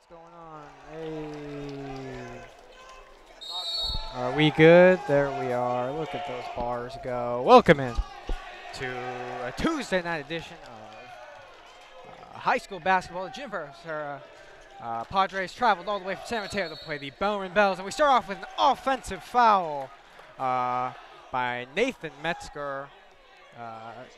going on? Hey. Are we good? There we are. Look at those bars go. Welcome in to a Tuesday night edition of high school basketball. The Serra Padres traveled all the way from San Mateo to play the Bellarmine Bells. And we start off with an offensive foul by Nathan Metzger.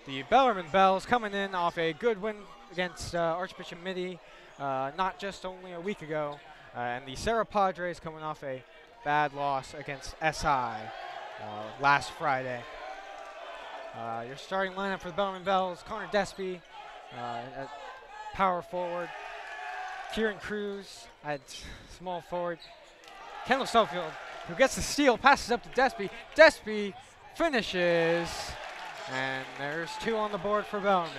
The Bellarmine Bells coming in off a good win against Archbishop Mitty not just only a week ago. And the Serra Padres coming off a bad loss against SI last Friday. Your starting lineup for the Bellarmine Bells: Connor Despy at power forward, Kieran Cruz at small forward, Kendall Stubblefield, who gets the steal, passes up to Despy. Despy finishes, and there's two on the board for Bellarmine.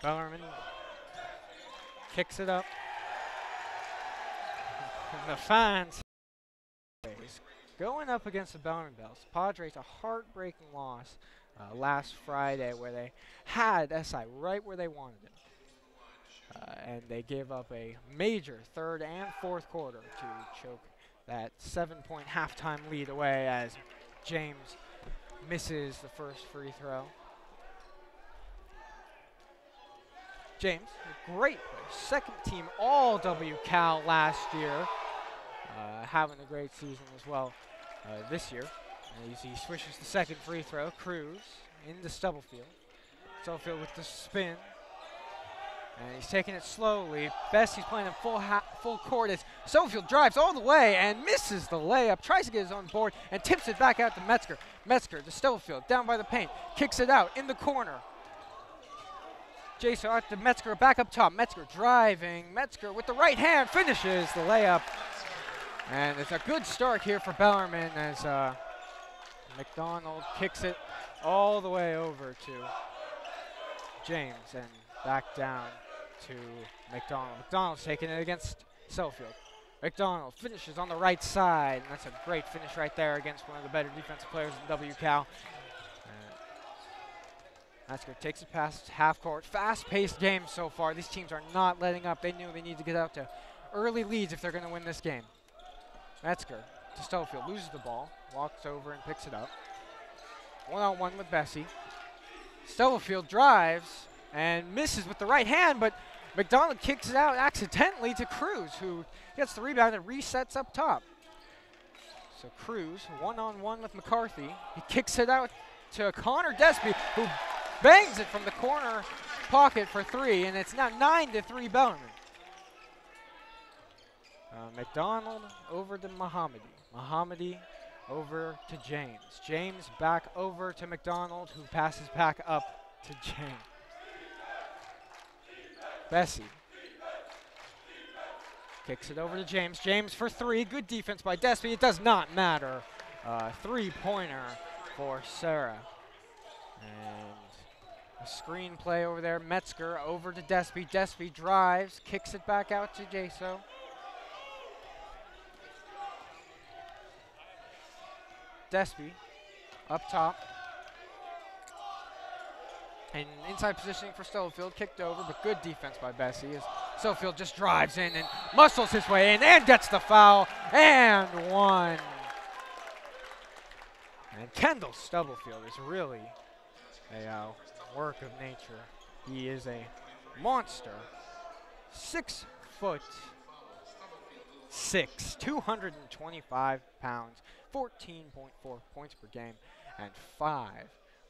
Bellarmine kicks it up. And the fans going up against the Bellarmine Bells. Padres, a heartbreaking loss last Friday where they had SI right where they wanted it. And they gave up a major third and fourth quarter to choke that 7-point halftime lead away as James misses the first free throw. James, a great player, second team all WCal last year, having a great season as well this year. As he swishes the second free throw, Cruz into Stubblefield. Stubblefield with the spin, and he's taking it slowly. Bessie's playing in full court as Stubblefield drives all the way and misses the layup, tries to get his own board, and tips it back out to Metzger. Metzger to Stubblefield, down by the paint, kicks it out in the corner. Jason out to Metzger, back up top. Metzger driving. Metzger with the right hand finishes the layup. And it's a good start here for Bellarmine as McDonald kicks it all the way over to James and back down to McDonald. McDonald's taking it against Stubblefield. McDonald finishes on the right side, and that's a great finish right there against one of the better defensive players in WCal. Metzger takes it past half court. Fast-paced game so far. These teams are not letting up. They knew they need to get out to early leads if they're going to win this game. Metzger to Stubblefield, loses the ball, walks over and picks it up. One-on-one with Bessie. Stubblefield drives and misses with the right hand, but McDonald kicks it out accidentally to Cruz, who gets the rebound and resets up top. So Cruz, one-on-one with McCarthy. He kicks it out to Connor Despy, who bangs it from the corner pocket for three, and it's now 9-3 Bellarmine. McDonald over to Mohammadi. Mohammadi over to James. James back over to McDonald, who passes back up to James. Bessie kicks it over to James. James for three. Good defense by Despy. It does not matter. Three-pointer for Serra. And a screen play over there. Metzger over to Despy. Despy drives, kicks it back out to Jaso. Despy up top. And inside positioning for Stubblefield, kicked over, but good defense by Bessie as Stubblefield just drives in and muscles his way in and gets the foul, and one. And Kendall Stubblefield is really a work of nature. He is a monster. 6'6", 225 pounds, 14.4 points per game, and 5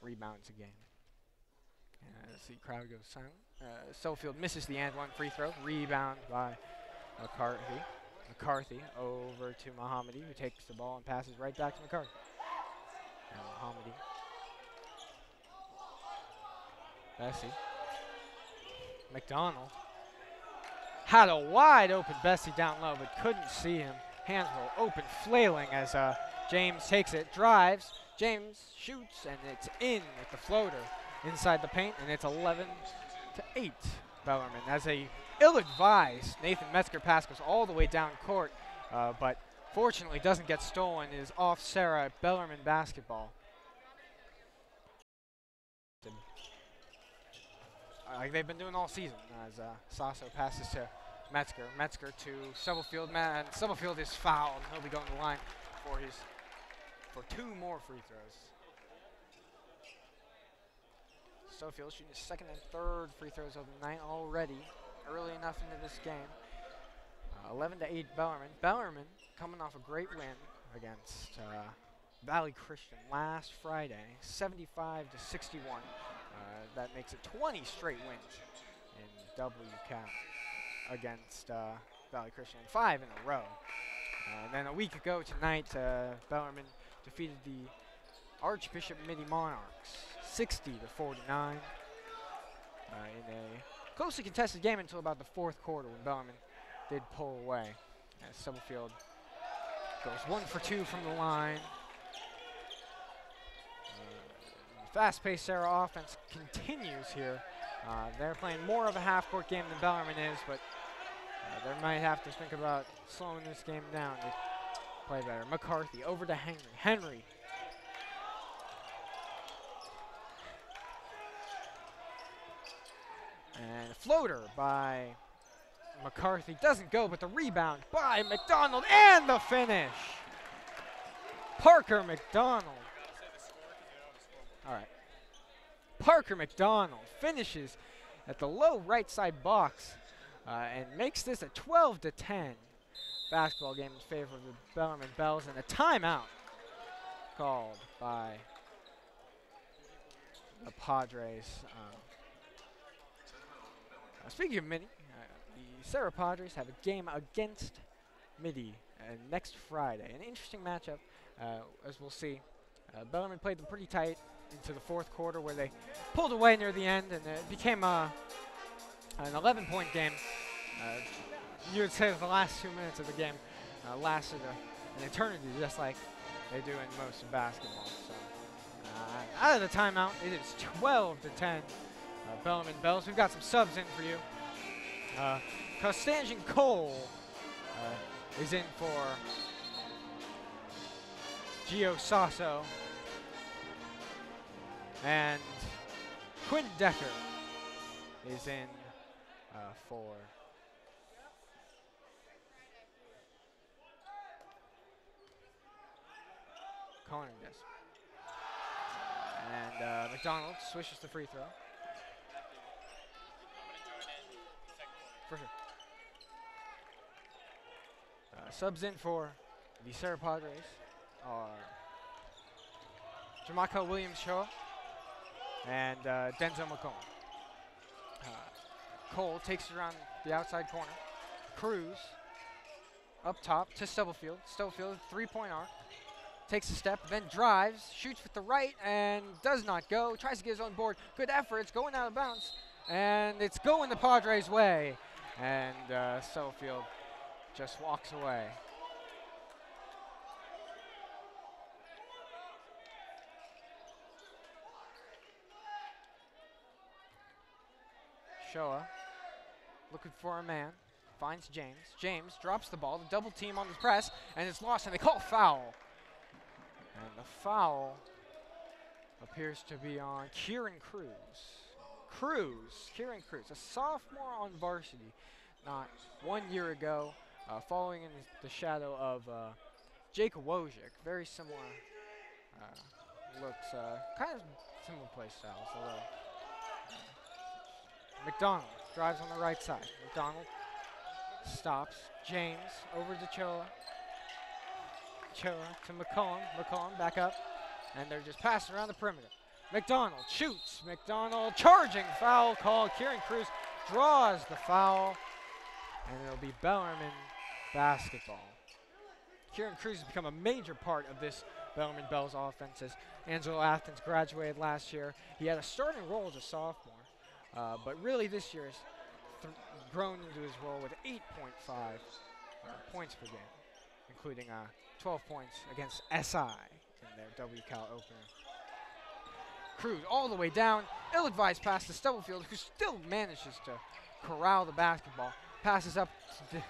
rebounds a game. As the crowd goes silent, Stubblefield misses the and one free throw. Rebound by McCarthy. McCarthy over to Mohammadi, who takes the ball and passes right back to McCarthy. And Mohammadi. Bessie. McDonald had a wide open Bessie down low, but couldn't see him. Hands were open, flailing as James takes it, drives. James shoots, and it's in with the floater inside the paint, and it's 11-8 Bellarmine. As a ill-advised Nathan Metzger pass goes all the way down court, but fortunately doesn't get stolen. It is off Serra, Bellarmine basketball. like they've been doing all season, as Sasso passes to Metzger. Metzger to Stubblefield, and Stubblefield is fouled. He'll be going to the line for 2 more free throws. Stubblefield shooting his 2nd and 3rd free throws of the night already, early enough into this game. 11-8 Bellarmine. Bellarmine coming off a great win against Valley Christian last Friday, 75-61. That makes it 20 straight wins in WCAP against Valley Christian, 5 in a row. And then a week ago tonight, Bellarmine defeated the Archbishop Midi Monarchs 60-49 in a closely contested game until about the 4th quarter when Bellarmine did pull away. As Stubblefield goes 1 for 2 from the line. Fast-paced Serra offense continues here. They're playing more of a half-court game than Bellarmine is, but they might have to think about slowing this game down to play better. McCarthy over to Henry. Henry. And a floater by McCarthy. Doesn't go, but the rebound by McDonald and the finish. Parker McDonald. All right. Parker McDonald finishes at the low right side box and makes this a 12-10 basketball game in favor of the Bellarmine Bells, and a timeout called by the Padres. Speaking of Midi, the Serra Padres have a game against Midi next Friday. An interesting matchup, as we'll see. Bellarmine played them pretty tight into the 4th quarter, where they pulled away near the end, and it became an 11-point game. You would say the last 2 minutes of the game lasted an eternity, just like they do in most of basketball. So, out of the timeout, it is 12-10. Bellarmine Bells. We've got some subs in for you. Costangian Cole is in for Gio Sasso. And Quinn Decker is in for Conan. Yes. And McDonald swishes the free throw. For sure. Subs in for the Serra Padres are Jamaica Williams-Shaw and Denzel McComb. Cole takes it around the outside corner. Cruz up top to Stubblefield. Stubblefield, 3-point arc. Takes a step, then drives, shoots with the right, and does not go. Tries to get his own board. Good effort. It's going out of bounds. And it's going the Padres' way. And Stubblefield just walks away. Shoa looking for a man, finds James. James drops the ball, the double team on the press, and it's lost, and they call foul. And the foul appears to be on Kieran Cruz. Kieran Cruz, a sophomore on varsity, not 1 year ago, following in the shadow of Jacob Wojcik. Very similar looks, kind of similar play styles, although McDonald drives on the right side. McDonald stops. James over to Choa. Choa to McCollum. McCollum back up. And they're just passing around the perimeter. McDonald shoots. McDonald charging. Foul call. Kieran Cruz draws the foul. And it'll be Bellarmine basketball. Kieran Cruz has become a major part of this Bellarmine Bells offense as Angelo Athens graduated last year. He had a starting role as a sophomore. But really this year has grown into his role with 8.5 points per game, including 12 points against SI in their WCAL opener. Cruz all the way down, ill-advised pass to Stubblefield, who still manages to corral the basketball. Passes up to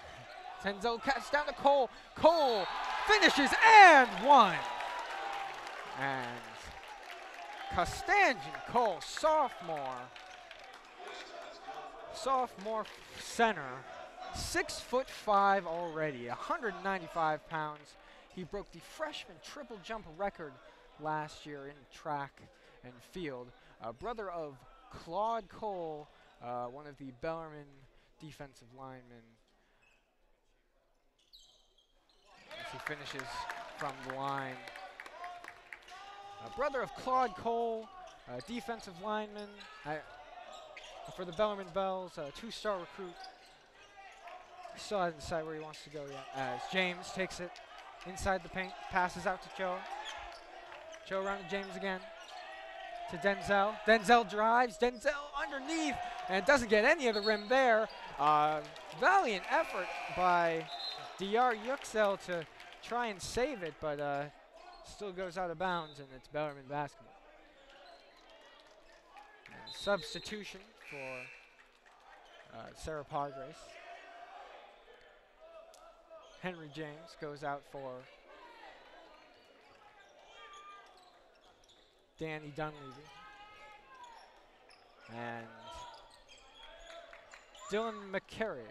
Denzel, cuts down to Cole. Cole finishes and one. And Costangian Cole, sophomore, sophomore center, 6'5" already, 195 pounds. He broke the freshman triple jump record last year in track and field. Brother of Claude Cole, one of the Bellarmine defensive linemen, as he finishes from the line. Brother of Claude Cole, defensive lineman for the Bellarmine Bells, two-star recruit. Still hasn't decided where he wants to go yet. As James takes it inside the paint, passes out to Joe. Joe around to James again. To Denzel. Denzel drives. Denzel underneath and doesn't get any of the rim there. Valiant effort by Dr. Yüksel to try and save it, but still goes out of bounds, and it's Bellarmine basketball. And substitution for Serra Padres. Henry James goes out for Danny Dunleavy. And Dylan McCarrig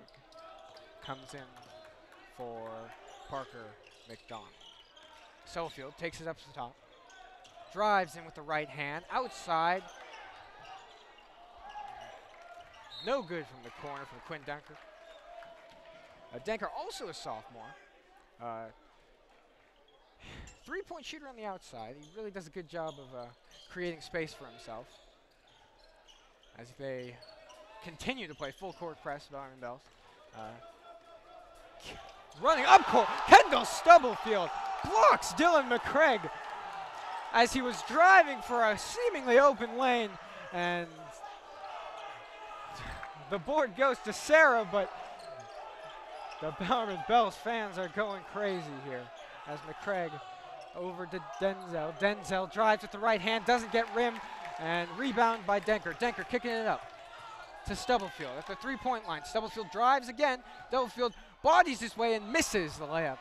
comes in for Parker McDonald. Sofield takes it up to the top. Drives in with the right hand. Outside. No good from the corner from Quinn Denker. Denker, also a sophomore. Three-point shooter on the outside. He really does a good job of creating space for himself as they continue to play full court press, Bellarmine Bells. Running up court, Kendall Stubblefield blocks Dylan McCraig as he was driving for a seemingly open lane, and the board goes to Serra, but the Bellarmine Bells fans are going crazy here as McCraig over to Denzel. Denzel drives with the right hand, doesn't get rim, and rebound by Denker. Denker kicking it up to Stubblefield at the three-point line. Stubblefield drives again. Stubblefield bodies his way and misses the layup.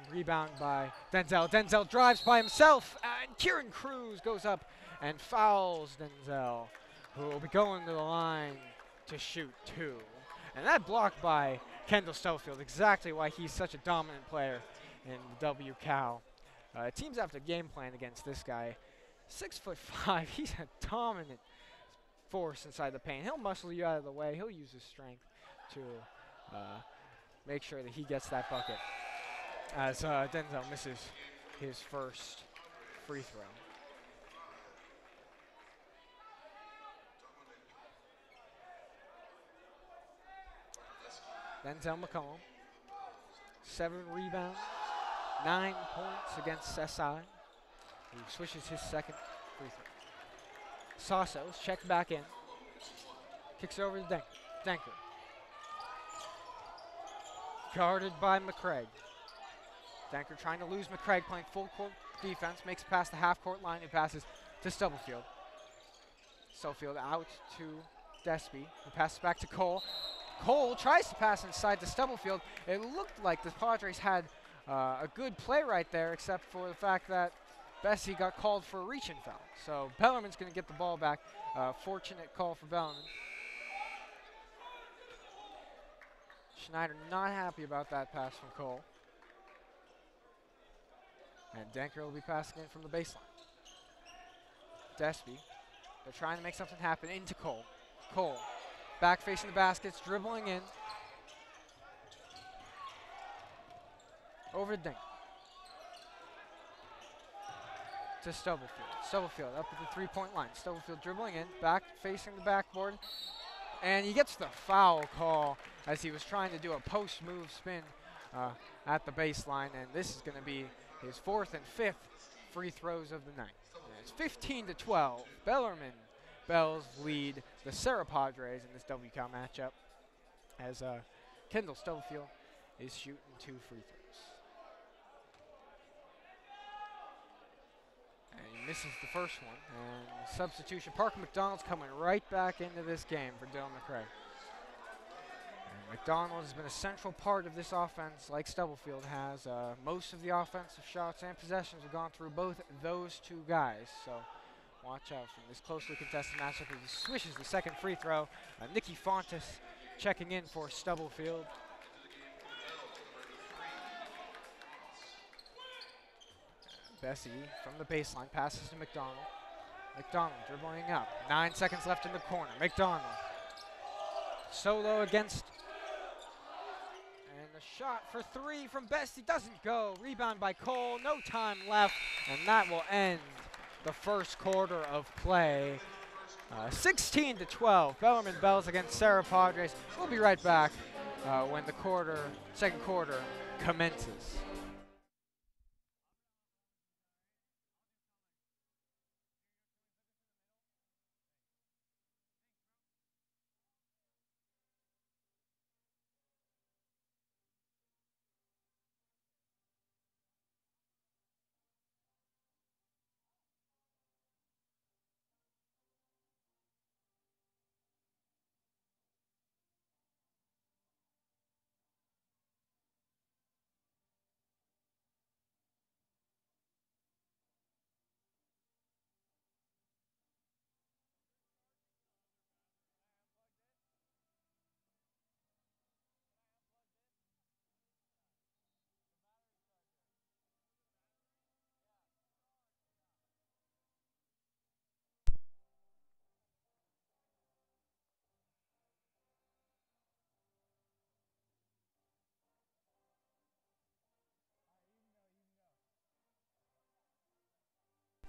Rebound by Denzel. Denzel drives by himself, and Kieran Cruz goes up and fouls Denzel, who will be going to the line to shoot two. And that blocked by Kendall Stubblefield, exactly why he's such a dominant player in WCal. Teams have to game plan against this guy. 6'5", he's a dominant force inside the paint. He'll muscle you out of the way. He'll use his strength to make sure that he gets that bucket. As Denzel misses his first free throw. Denzel McCollum, 7 rebounds, 9 points against SI. He switches his second free throw. Sassos checks back in. Kicks over to Denker. Denker. Guarded by McCraig. Denker trying to lose McCraig, playing full court defense. Makes it past the half-court line and passes to Stubblefield. Stubblefield out to Despy, who passes back to Cole. Cole tries to pass inside to Stubblefield. It looked like the Padres had a good play right there, except for the fact that Bessie got called for a reach-in foul. So Bellarmine's going to get the ball back. Fortunate call for Bellarmine. Schneider not happy about that pass from Cole. And Denker will be passing in from the baseline. Despy, they're trying to make something happen into Cole. Cole, back facing the baskets, dribbling in. Over to Denker. To Stubblefield. Stubblefield up at the three-point line. Stubblefield dribbling in, back facing the backboard. And he gets the foul call as he was trying to do a post-move spin at the baseline. And this is going to be his 4th and 5th free throws of the night. And it's 15-12. Bellarmine Bells lead the Serra Padres in this WCal matchup as Kendall Stubblefield is shooting 2 free throws. And he misses the first one. And substitution, Parker McDonald's coming right back into this game for Dylan McCraig. And McDonald has been a central part of this offense like Stubblefield has. Most of the offensive shots and possessions have gone through both those two guys. So Watch out from this closely contested matchup as he swishes the second free throw. Nikki Fontes checking in for Stubblefield. Bessie from the baseline passes to McDonald. McDonald dribbling up. 9 seconds left in the corner. McDonald solo against. And the shot for three from Bessie doesn't go. Rebound by Cole. No time left. And that will end the first quarter of play. 16-12. Bellarmine Bells against Serra Padres. We'll be right back when the second quarter commences.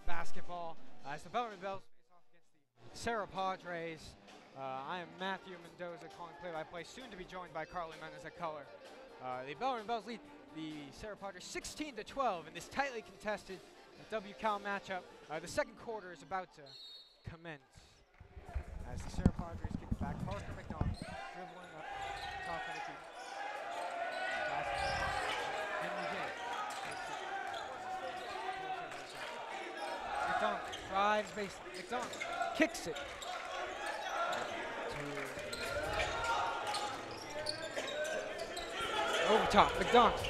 Basketball as the Bellarmine Bells face off against the Serra Padres. I am Matthew Mendoza calling play-by-play, soon to be joined by Carly Menez at color. The Bellarmine Bells lead the Serra Padres 16-12 in this tightly contested WCal matchup. The second quarter is about to commence as the Serra Padres kick it back. Parker McDonald dribbling up top of the key. Henry James. McDonald drives base. McDonald kicks it. Over top, McDonald.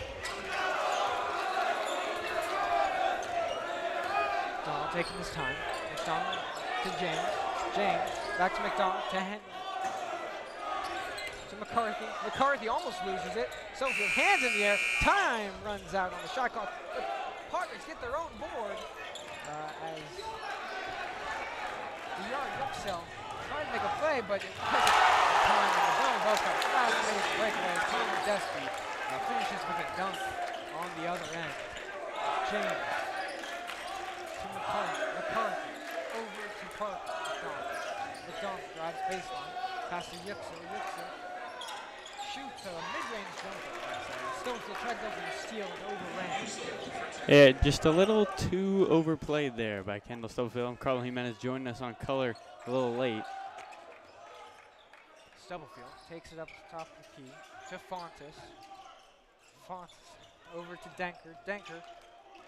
McDonald taking his time. McDonald to James. James back to McDonald to Henry. To McCarthy. McCarthy almost loses it. Sofield hands in the air. Time runs out on the shot clock. The Padres get their own board. As the yard hook cell trying to make a play, but because of time and the Bellarmine Bells got a fast-paced breakaway, Connor Despy finishes with a dunk on the other end. James to McCarthy. McCarthy over to Parker. McDonald drives baseline. Pass to Yixel. Yixel shoots a mid-range jumper. Stubblefield tried to go for the steal and overran. Yeah, just a little too overplayed there by Kendall Stubblefield. I'm Carl Jimenez joining us on color a little late. Stubblefield takes it up to the top of the key to Fontes. Fontes over to Denker. Denker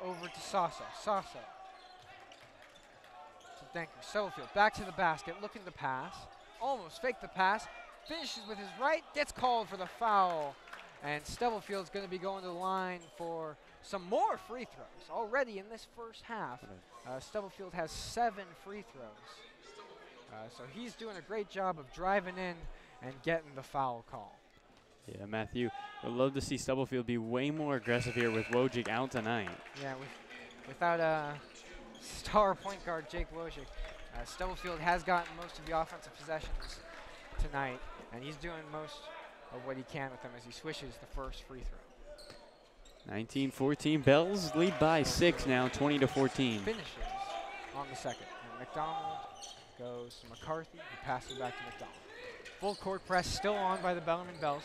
over to Sasso. Sasso to Denker. Stubblefield back to the basket, looking to pass. Almost faked the pass. Finishes with his right, gets called for the foul. And Stubblefield's going to be going to the line for some more free throws already in this first half. Stubblefield has 7 free throws. So he's doing a great job of driving in and getting the foul call. Yeah, Matthew, would love to see Stubblefield be way more aggressive here with Wojcik out tonight. Yeah, without star point guard Jake Wojcik, Stubblefield has gotten most of the offensive possessions tonight, and he's doing most of what he can with them as he swishes the first free throw. 19-14, Bells lead by 6 now, 20-14. Finishes on the second. And McDonald goes to McCarthy, who passes back to McDonald. Full court press still on by the Bellarmine Bells.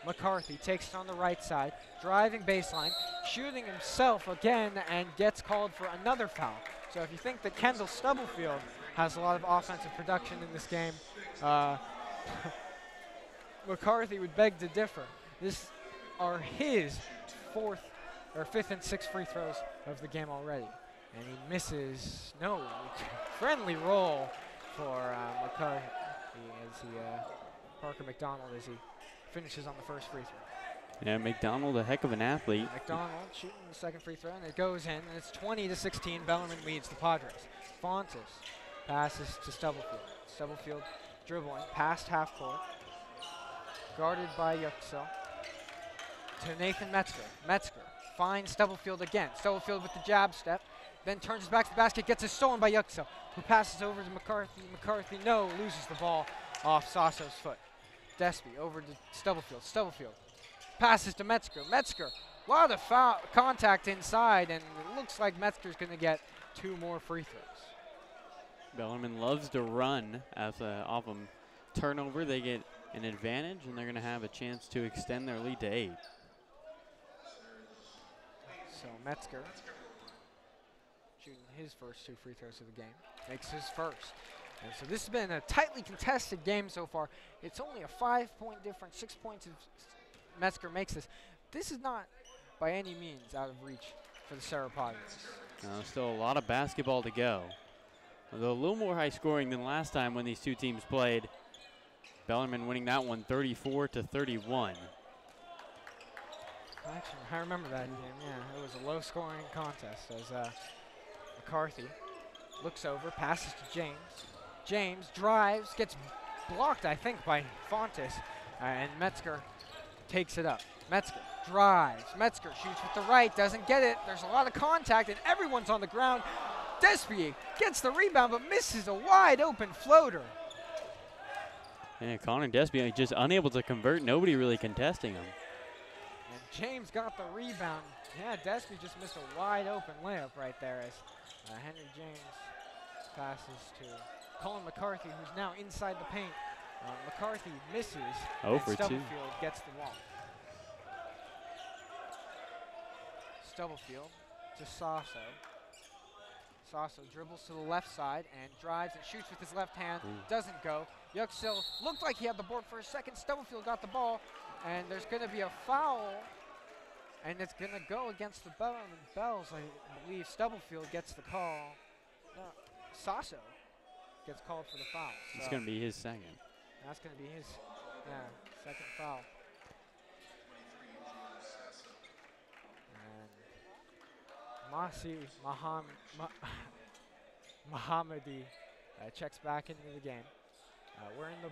McCarthy takes it on the right side, driving baseline, shooting himself again, and gets called for another foul. So if you think that Kendall Stubblefield has a lot of offensive production in this game, McCarthy would beg to differ. This are his 5th and 6th free throws of the game already. And he misses, no, friendly roll for McCarthy as Parker McDonald as he finishes on the first free throw. Yeah, McDonald, a heck of an athlete. McDonald shooting the second free throw, and it goes in, and it's 20-16. Bellarmine leads the Padres. Fontes passes to Stubblefield. Stubblefield dribbling past half court, guarded by Yuxel. To Nathan Metzger. Metzger finds Stubblefield again. Stubblefield with the jab step, then turns his back to the basket, gets it stolen by Yuxel, who passes over to McCarthy. McCarthy, no, loses the ball off Sasso's foot. Despy over to Stubblefield. Stubblefield passes to Metzger. Metzger, a lot of contact inside, and it looks like Metzger's going to get 2 more free throws. Bellarmine loves to run off a turnover. They get an advantage, and they're going to have a chance to extend their lead to 8. So Metzger shooting his first 2 free throws of the game, makes his first. And so this has been a tightly contested game so far. It's only a 5-point difference, 6 points if Metzger makes this. This is not by any means out of reach for the Serra Padres. Still a lot of basketball to go. Although a little more high scoring than last time when these two teams played. Bellarmine winning that one 34-31. Actually, I remember that game, yeah. It was a low-scoring contest as McCarthy looks over, passes to James. James drives, gets blocked, I think, by Fontes, and Metzger takes it up. Metzger drives. Metzger shoots with the right, doesn't get it. There's a lot of contact, and everyone's on the ground. Despy gets the rebound, but misses a wide-open floater. And Connor Despy just unable to convert. Nobody really contesting him. And James got the rebound. Yeah, Despy just missed a wide-open layup right there as Henry James passes to Colin McCarthy, who's now inside the paint. McCarthy misses, and Stubblefield gets the wall. Stubblefield to Sasso. Sasso dribbles to the left side and drives and shoots with his left hand. Doesn't go. Yuxel looked like he had the board for a second. Stubblefield got the ball, and there's going to be a foul, and it's going to go against the Bells. I believe Stubblefield gets the call. No, Sasso gets called for the foul. It's going to be his second. That's going to be his second foul. And Mohammadi checks back into the game. We're in the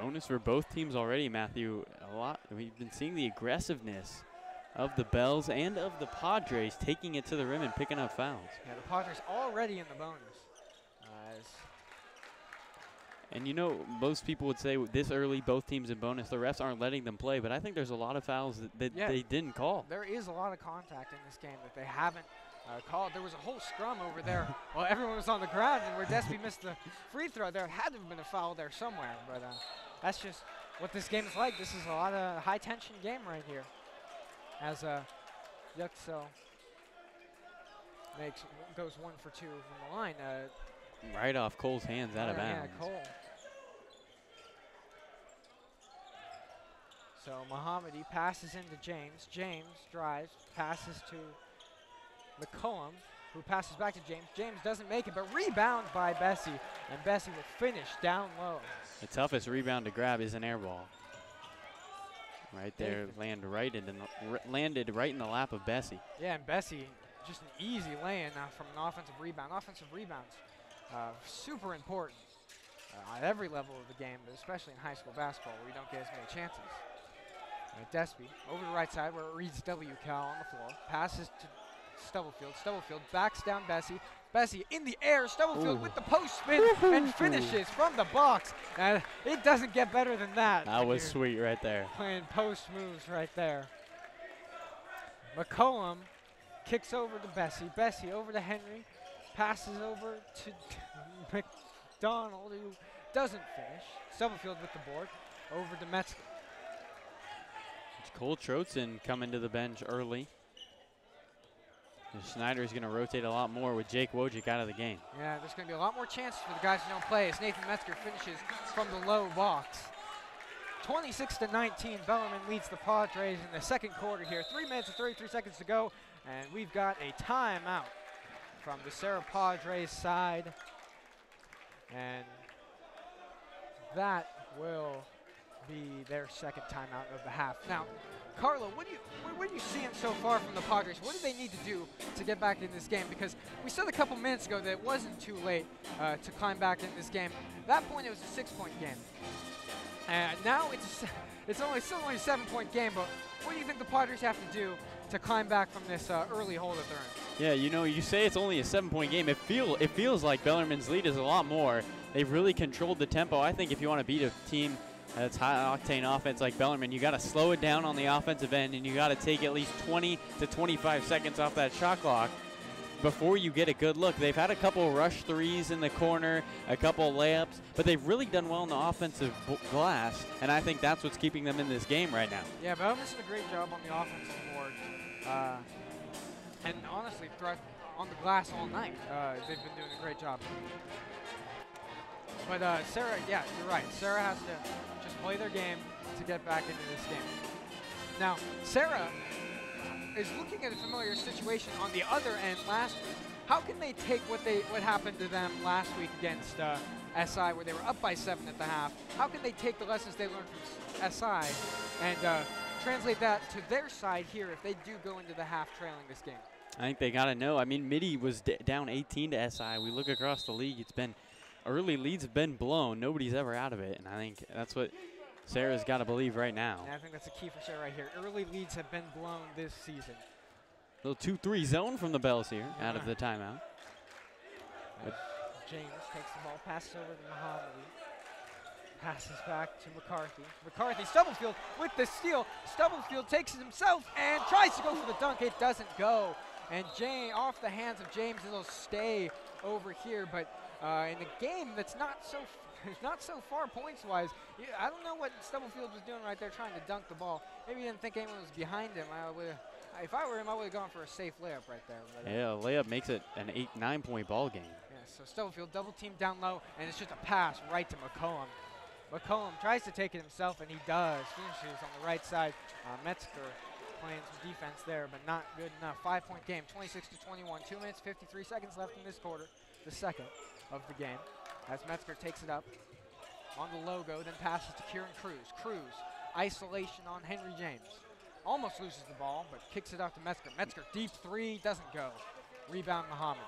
bonus for both teams already, Matthew. A lot. We've been seeing the aggressiveness of the Bells and of the Padres taking it to the rim and picking up fouls. Yeah, the Padres already in the bonus. And you know, most people would say this early, both teams in bonus, the refs aren't letting them play, but I think there's a lot of fouls that they didn't call. There is a lot of contact in this game that they haven't called. There was a whole scrum over there while everyone was on the ground, and where Despy missed the free throw, there had to have been a foul there somewhere. But that's just what this game is like. This is a lot of high-tension game right here. As Yuxel goes 1 for 2 from the line. Right off Cole's hands, out of bounds. Yeah, Cole. So Mohammadi passes into James. James drives, passes to McCollum, who passes back to James. James doesn't make it, but rebound by Bessie, and Bessie will finish down low. The toughest rebound to grab is an air ball. Right there, landed right in the lap of Bessie. Yeah, and Bessie, just an easy lay-in from an offensive rebound. Offensive rebounds, super important at every level of the game, but especially in high school basketball where you don't get as many chances. Despy over the right side where it reads WCal on the floor. Passes to Stubblefield. Stubblefield backs down Bessie. Bessie in the air. Stubblefield with the post spin and finishes from the box. It doesn't get better than that. That was sweet right there. Playing post moves right there. McCollum kicks over to Bessie. Bessie over to Henry. Passes over to McDonald, who doesn't finish. Stubblefield with the board. Over to Metzger. Cole Trotzen coming to the bench early. And Schneider's going to rotate a lot more with Jake Wojcik out of the game. Yeah, there's going to be a lot more chances for the guys who don't play as Nathan Metzger finishes from the low box. 26-19, Bellarmine leads the Padres in the second quarter here. 3 minutes and 33 seconds to go, and we've got a timeout from the Serra Padres side. And that will be their second timeout of the half. Now, Carlo, what are you seeing so far from the Padres? What do they need to do to get back in this game? Because we said a couple minutes ago that it wasn't too late to climb back in this game. At that point, it was a 6-point game. And now it's still only a 7-point game, but what do you think the Padres have to do to climb back from this early hole that they're in? Yeah, you know, you say it's only a 7-point game. It feels like Bellarmine's lead is a lot more. They've really controlled the tempo. I think if you want to beat a team that's high-octane offense like Bellarmine, you got to slow it down on the offensive end, and you got to take at least 20 to 25 seconds off that shot clock before you get a good look. They've had a couple rush threes in the corner, a couple layups, but they've really done well in the offensive glass, and I think that's what's keeping them in this game right now. Yeah, Bellarmine's done a great job on the offensive board, and honestly, on the glass all night. They've been doing a great job. But Serra, yeah, you're right. Serra has to just play their game to get back into this game. Now, Serra is looking at a familiar situation on the other end last week. How can they take what happened to them last week against SI, where they were up by 7 at the half? How can they take the lessons they learned from SI and translate that to their side here if they do go into the half trailing this game? I think they got to know. I mean, Midi was down 18 to SI. We look across the league, it's been early leads have been blown. Nobody's ever out of it, and I think that's what Sarah's got to believe right now. Yeah, I think that's the key for Sarah right here. Early leads have been blown this season. Little 2-3 zone from the Bells here out of the timeout. James takes the ball, passes over to Mohammadi. Passes back to McCarthy. McCarthy, Stubblefield with the steal. Stubblefield takes it himself and tries to go for the dunk. It doesn't go. And off the hands of James, it'll stay over here. But in a game that's not so far points-wise, I don't know what Stubblefield was doing right there trying to dunk the ball. Maybe he didn't think anyone was behind him. If I were him, I would have gone for a safe layup right there. But, yeah, a layup makes it an 8-9-point ball game. Yeah, so Stubblefield double-teamed down low, and it's just a pass right to McCollum. McCollum tries to take it himself, and he does. Finishes on the right side. Metzger playing some defense there, but not good enough. 5-point game, 26-21. 2 minutes, 53 seconds left in this quarter, the second of the game. As Metzger takes it up on the logo, then passes to Kieran Cruz. Cruz, isolation on Henry James. Almost loses the ball, but kicks it out to Metzger. Metzger, deep three, doesn't go. Rebound, Muhammad.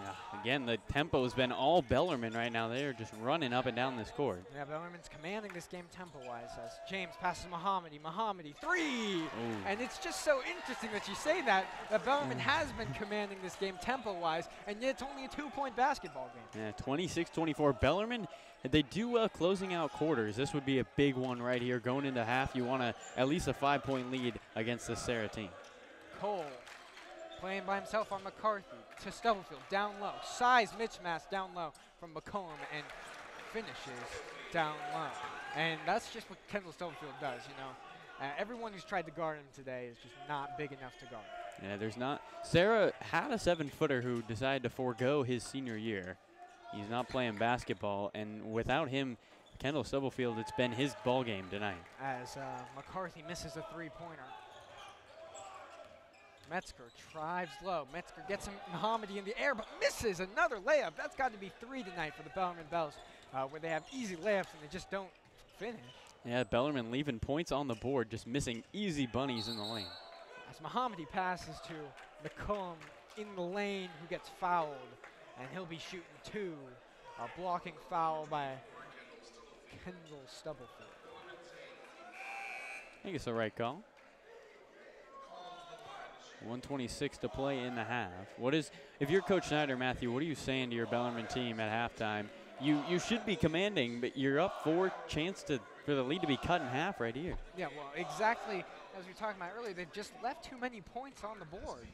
Yeah, again, the tempo's been all Bellarmine right now. They're just running up and down this court. Yeah, Bellarmine's commanding this game tempo-wise as James passes Muhammadi. Muhammadi, three! Ooh. And it's just so interesting that you say that Bellarmine has been commanding this game tempo-wise, and yet it's only a 2-point basketball game. Yeah, 26-24. Bellarmine, they do well closing out quarters. This would be a big one right here. Going into half, you want at least a 5-point lead against this Serra team. Cole playing by himself on McCarthy to Stubblefield, down low. Size mismatch down low from McCollum and finishes down low. And that's just what Kendall Stubblefield does, you know. Everyone who's tried to guard him today is just not big enough to guard. Yeah, there's not. Serra had a 7-footer who decided to forego his senior year. He's not playing basketball, and without him, Kendall Stubblefield, it's been his ball game tonight. As McCarthy misses a three-pointer. Metzger drives low. Metzger gets him Muhammadi in the air, but misses another layup. That's got to be 3 tonight for the Bellarmine Bells, where they have easy layups and they just don't finish. Yeah, Bellarmine leaving points on the board, just missing easy bunnies in the lane. As Muhammadi passes to McCollum in the lane, who gets fouled, and he'll be shooting 2. A blocking foul by Kendall Stubblefield. I think it's the right call. 1:26 to play in the half. If you're Coach Snyder, Matthew, what are you saying to your Bellarmine team at halftime? You should be commanding, but you're up 4, chance for the lead to be cut in half right here. Yeah, well, exactly as we were talking about earlier, they've just left too many points on the board.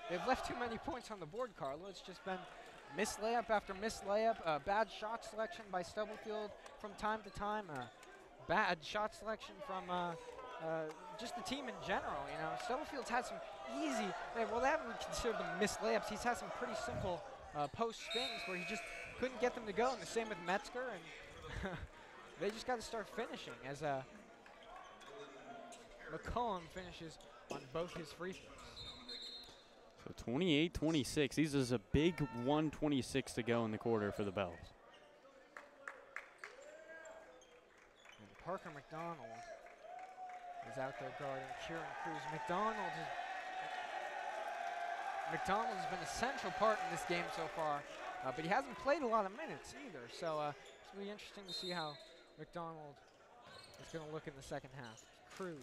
They've left too many points on the board, Carlo. It's just been missed layup after missed layup, bad shot selection by Stubblefield from time to time, bad shot selection from just the team in general. You know, Stubblefield's had some easy, well, they haven't considered them missed layups. He's had some pretty simple post spins where he just couldn't get them to go, and the same with Metzger, and they just got to start finishing as McCollum finishes on both his free throws. So 28-26. This is a big 1:26 to go in the quarter for the Bells. Parker McDonald is out there guarding Kieran Cruz. McDonald has been a central part in this game so far, but he hasn't played a lot of minutes either. So it's really interesting to see how McDonald is going to look in the second half. Cruz.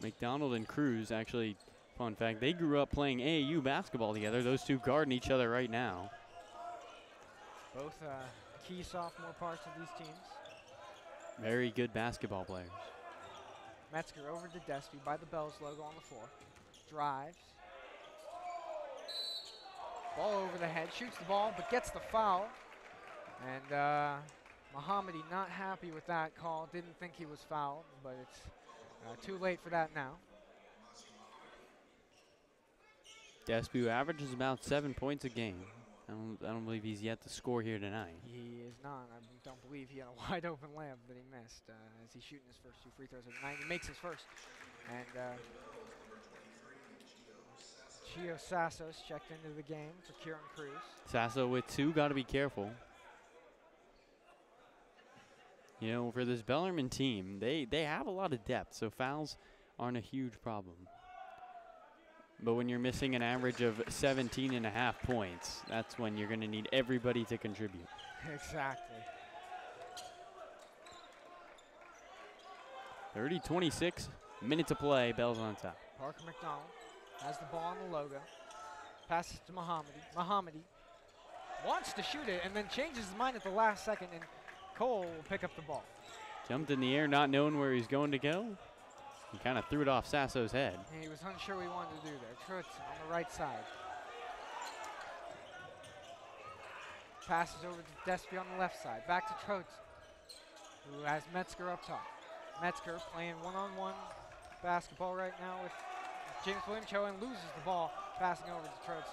McDonald and Cruz, actually, fun fact, they grew up playing AAU basketball together. Those two guarding each other right now. Both key sophomore parts of these teams. Very good basketball players. Metzger over to Despy by the Bells logo on the floor. Drives. Ball over the head, shoots the ball, but gets the foul. And Mohammadi not happy with that call. Didn't think he was fouled, but it's too late for that now. Despy averages about 7 points a game. I don't believe he's yet to score here tonight. He is not. I don't believe he had a wide open layup that he missed as he's shooting his first 2 free throws of the night. He makes his first. And Chio Sassos checked into the game for Kieran Cruz. Sasso with 2, got to be careful. You know, for this Bellarmine team, they have a lot of depth, so fouls aren't a huge problem. But when you're missing an average of 17.5 points, that's when you're going to need everybody to contribute. Exactly. 30-26, minute to play, Bells on top. Parker McDonald has the ball on the logo. Passes to Mohammadi. Mohammadi wants to shoot it and then changes his mind at the last second, and Cole will pick up the ball. Jumped in the air, not knowing where he's going to go. He kind of threw it off Sasso's head. And he was unsure what he wanted to do there. Trutz on the right side. Passes over to Despy on the left side. Back to Trutz, who has Metzger up top. Metzger playing one-on-one basketball right now with James Williamcho and loses the ball, passing over to Trutz.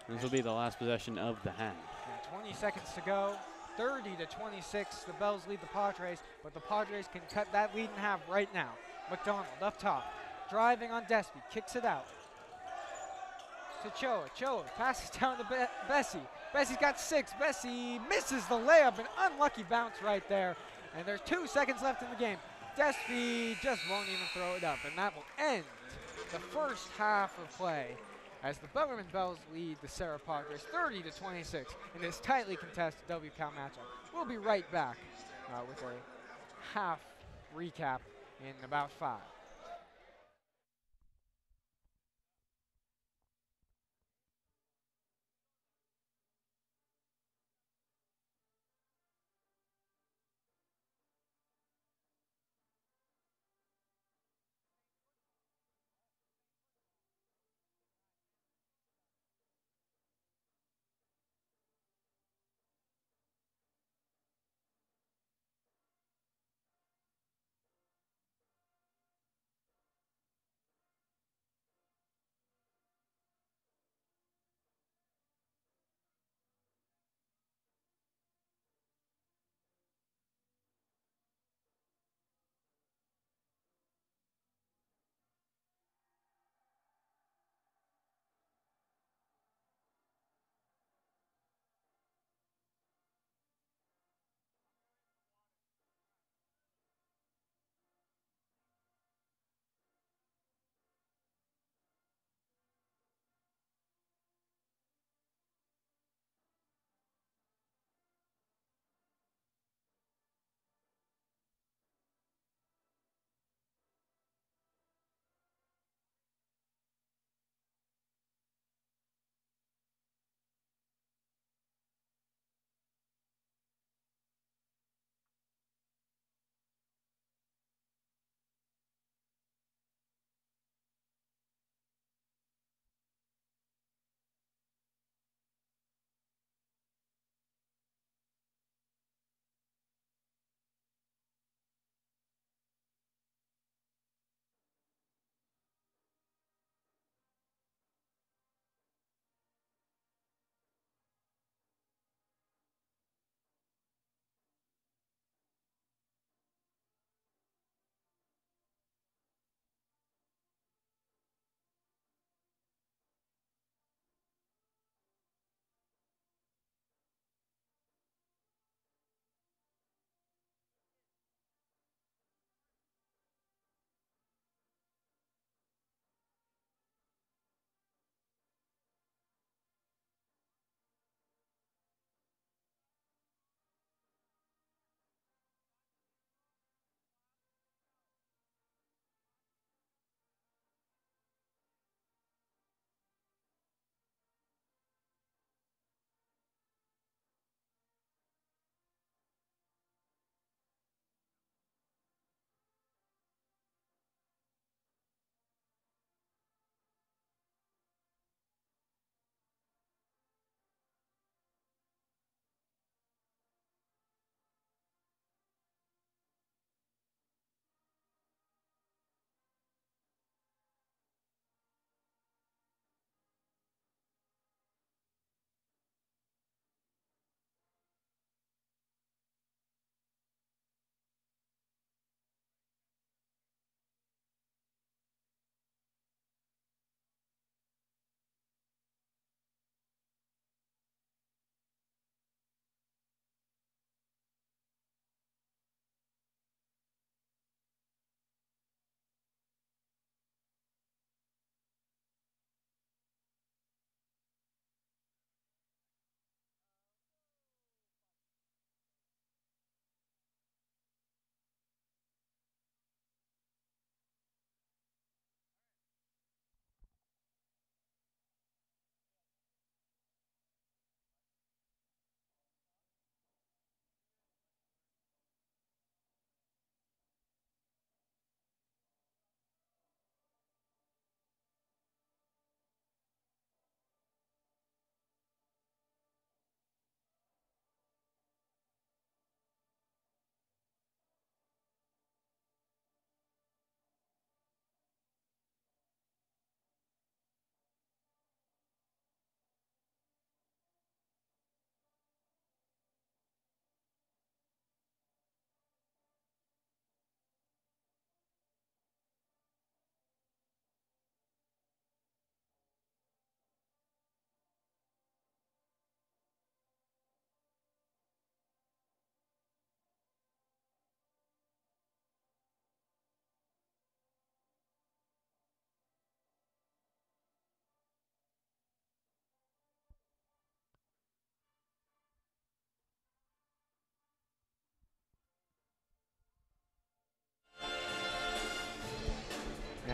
This will be the last possession of the half. 20 seconds to go. 30-26. The Bells lead the Padres, but the Padres can cut that lead in half right now. McDonald up top, driving on Despy, kicks it out to Choa. Choa passes down to Bessie. Bessie's got 6. Bessie misses the layup, an unlucky bounce right there. And there's 2 seconds left in the game. Despy just won't even throw it up, and that will end the first half of play as the Bellarmine Bells lead the Serra Padres 30-26 in this tightly contested WCAL matchup. We'll be right back with a half recap in about 5.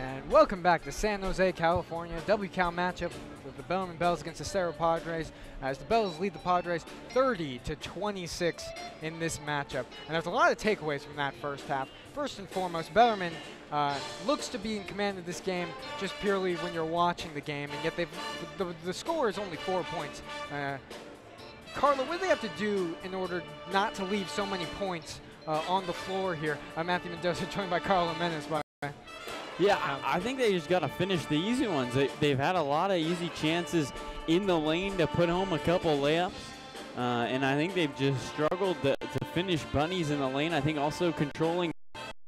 And welcome back to San Jose, California. WCal matchup with the Bellarmine Bells against the Serra Padres, as the Bells lead the Padres 30-26 in this matchup. And there's a lot of takeaways from that first half. First and foremost, Bellarmine looks to be in command of this game just purely when you're watching the game, and yet the score is only 4 points. Carla, what do they have to do in order not to leave so many points on the floor here? Matthew Mendoza joined by Carla Menes, by the way. Yeah, I think they just got to finish the easy ones. They've had a lot of easy chances in the lane to put home a couple layups, and I think they've just struggled to finish bunnies in the lane. I think also getting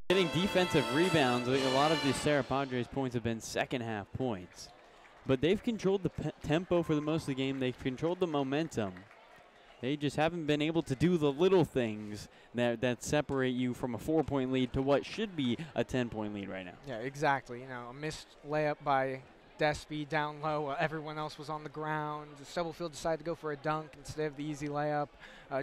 defensive rebounds. A lot of the Serra Padres points have been second half points, but they've controlled the tempo for the most of the game. They've controlled the momentum. They just haven't been able to do the little things that separate you from a 4-point lead to what should be a 10-point lead right now. Yeah, exactly. You know, a missed layup by Despy down low while everyone else was on the ground. Stubblefield decided to go for a dunk instead of the easy layup.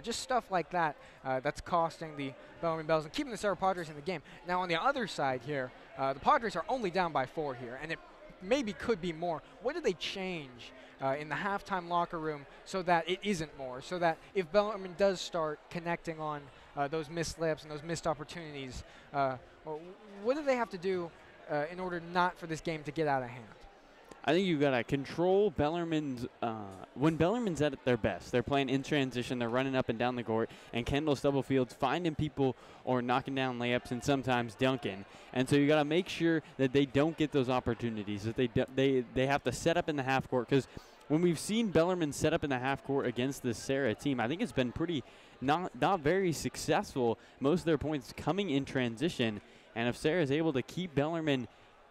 Just stuff like that that's costing the Bellarmine Bells and keeping the Serra Padres in the game. Now on the other side here, the Padres are only down by 4 here, and it maybe could be more. What do they change in the halftime locker room so that it isn't more, so that if Bellarmine does start connecting on those missed layups and those missed opportunities, what do they have to do in order not for this game to get out of hand? I think you've got to control Bellarmine's, when Bellarmine's at their best, they're playing in transition, they're running up and down the court, and Kendall Stubblefield's finding people or knocking down layups and sometimes dunking. And so you got to make sure that they don't get those opportunities, that they have to set up in the half court, because when we've seen Bellarmine set up in the half court against this Serra team, I think it's been pretty not very successful. Most of their points coming in transition, and if Serra is able to keep Bellarmine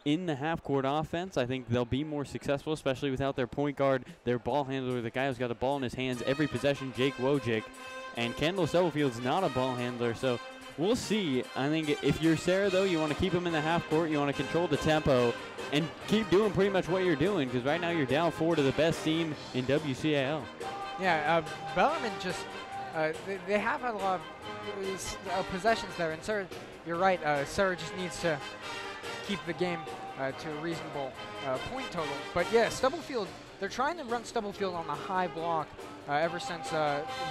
in the half-court offense, I think they'll be more successful, especially without their point guard, their ball handler, the guy who's got the ball in his hands every possession, Jake Wojcik. And Kendall Stubblefield's not a ball handler, so we'll see. I think if you're Serra, though, you want to keep him in the half-court, you want to control the tempo, and keep doing pretty much what you're doing, because right now you're down 4 to the best team in WCAL. Yeah, Bellarmine just, they have had a lot of possessions there, and Serra, you're right, Serra just needs to keep the game to a reasonable point total. But yeah, Stubblefield, they're trying to run Stubblefield on the high block ever since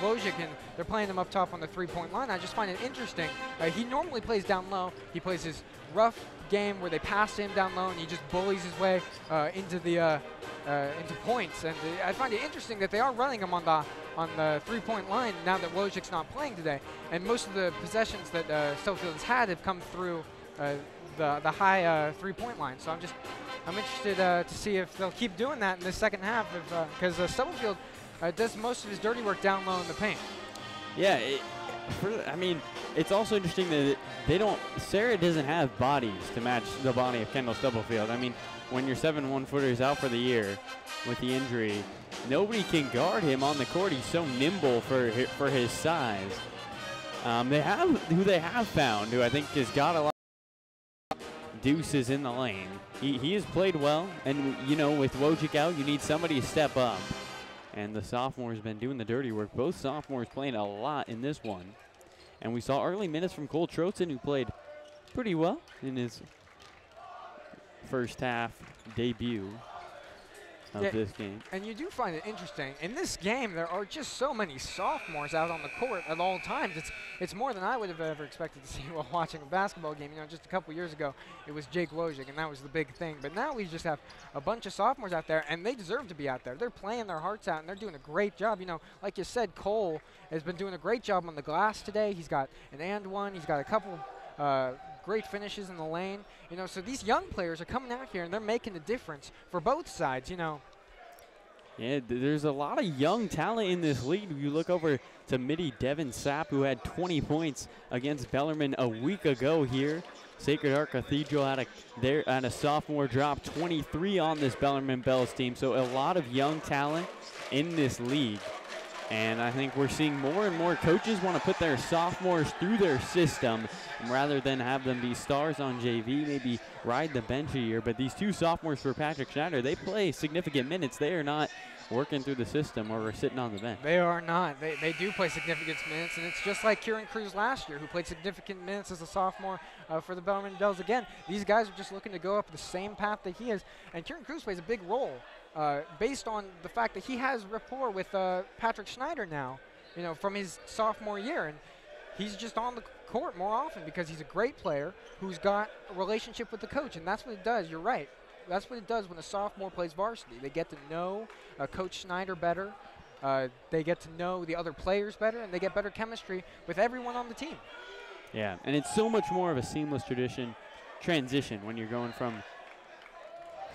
Wojcik, and they're playing him up top on the 3-point line. I just find it interesting. He normally plays down low. He plays his rough game where they pass him down low and he just bullies his way into points. And I find it interesting that they are running him on the 3-point line now that Wojcik's not playing today. And most of the possessions that Stubblefield has had have come through the high 3-point line. So I'm interested to see if they'll keep doing that in the second half, because Stubblefield does most of his dirty work down low in the paint. Yeah, I mean, it's also interesting that Serra doesn't have bodies to match the body of Kendall Stubblefield. I mean, when your 7'1" footer is out for the year with the injury, nobody can guard him on the court. He's so nimble for his size. They have found, who I think has got a lot of deuces in the lane. He has played well, and you know, with Wojcik out, you need somebody to step up. And the sophomore's been doing the dirty work. Both sophomores playing a lot in this one. And we saw early minutes from Cole Trotzen, who played pretty well in his first half debut of this game. And you do find it interesting. In this game, there are just so many sophomores out on the court at all times. It's more than I would have ever expected to see while watching a basketball game. You know, just a couple years ago, it was Jake Wojcik, and that was the big thing. But now we just have a bunch of sophomores out there, and they deserve to be out there. They're playing their hearts out, and they're doing a great job. You know, like you said, Cole has been doing a great job on the glass today. He's got an and one. He's got a couple great finishes in the lane. You know, so these young players are coming out here and they're making a difference for both sides, you know. Yeah, there's a lot of young talent in this league. You look over to Midi Devin Sapp, who had 20 points against Bellarmine a week ago here. Sacred Heart Cathedral had a sophomore drop, 23 on this Bellarmine Bells team. So a lot of young talent in this league. And I think we're seeing more and more coaches want to put their sophomores through their system rather than have them be stars on JV, maybe ride the bench a year. But these two sophomores for Patrick Schneider, they play significant minutes. They are not working through the system or sitting on the bench. They are not. They do play significant minutes, and it's just like Kieran Cruz last year, who played significant minutes as a sophomore for the Bellarmine Bells. Again, these guys are just looking to go up the same path that he is, and Kieran Cruz plays a big role based on the fact that he has rapport with Patrick Schneider now, you know, from his sophomore year, and he's just on the court more often because he's a great player who's got a relationship with the coach, and that's what it does. You're right. That's what it does when a sophomore plays varsity. They get to know Coach Schneider better. They get to know the other players better, and they get better chemistry with everyone on the team. Yeah, and it's so much more of a seamless transition when you're going from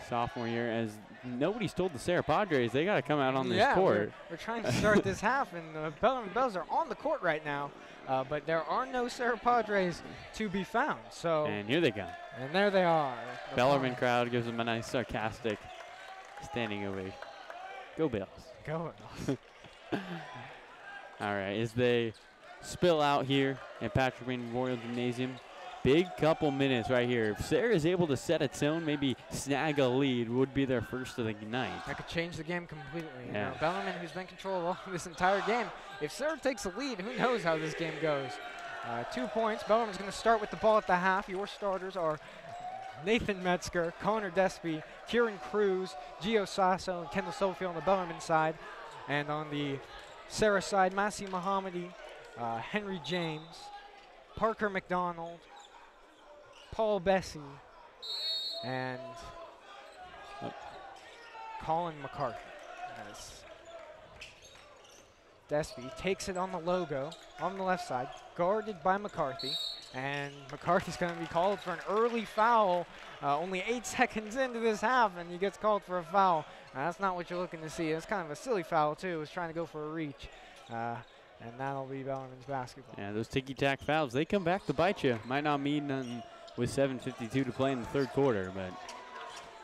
sophomore year, as nobody's told the Serra Padres they got to come out on this court. We're trying to start this half, and the Bellarmine Bells are on the court right now, but there are no Serra Padres to be found. So and here they come. And there they are. Bellarmine crowd gives them a nice sarcastic standing ovation. Go Bills. Go Bills. All right, as they spill out here at Patrick Reed Memorial Gymnasium, big couple minutes right here. If Serra is able to set its own, maybe snag a lead, would be their first of the night. That could change the game completely. Yeah. You know, Bellarmine, who's been in control of this entire game, if Serra takes the lead, who knows how this game goes. 2 points. Bellarmine's going to start with the ball at the half. Your starters are Nathan Metzger, Connor Despy, Kieran Cruz, Gio Sasso, and Kendall Sofield on the Bellarmine side. And on the Serra side, Masi Mohammadi, Henry James, Parker McDonald, Paul Bessie, and Colin McCarthy. As Despy takes it on the logo on the left side, guarded by McCarthy, and McCarthy's going to be called for an early foul. Only 8 seconds into this half, and he gets called for a foul. That's not what you're looking to see. It's kind of a silly foul, too. He was trying to go for a reach, and that'll be Bellarmine's basketball. Yeah, those ticky-tack fouls, they come back to bite you. Might not mean nothing with 7:52 to play in the third quarter, but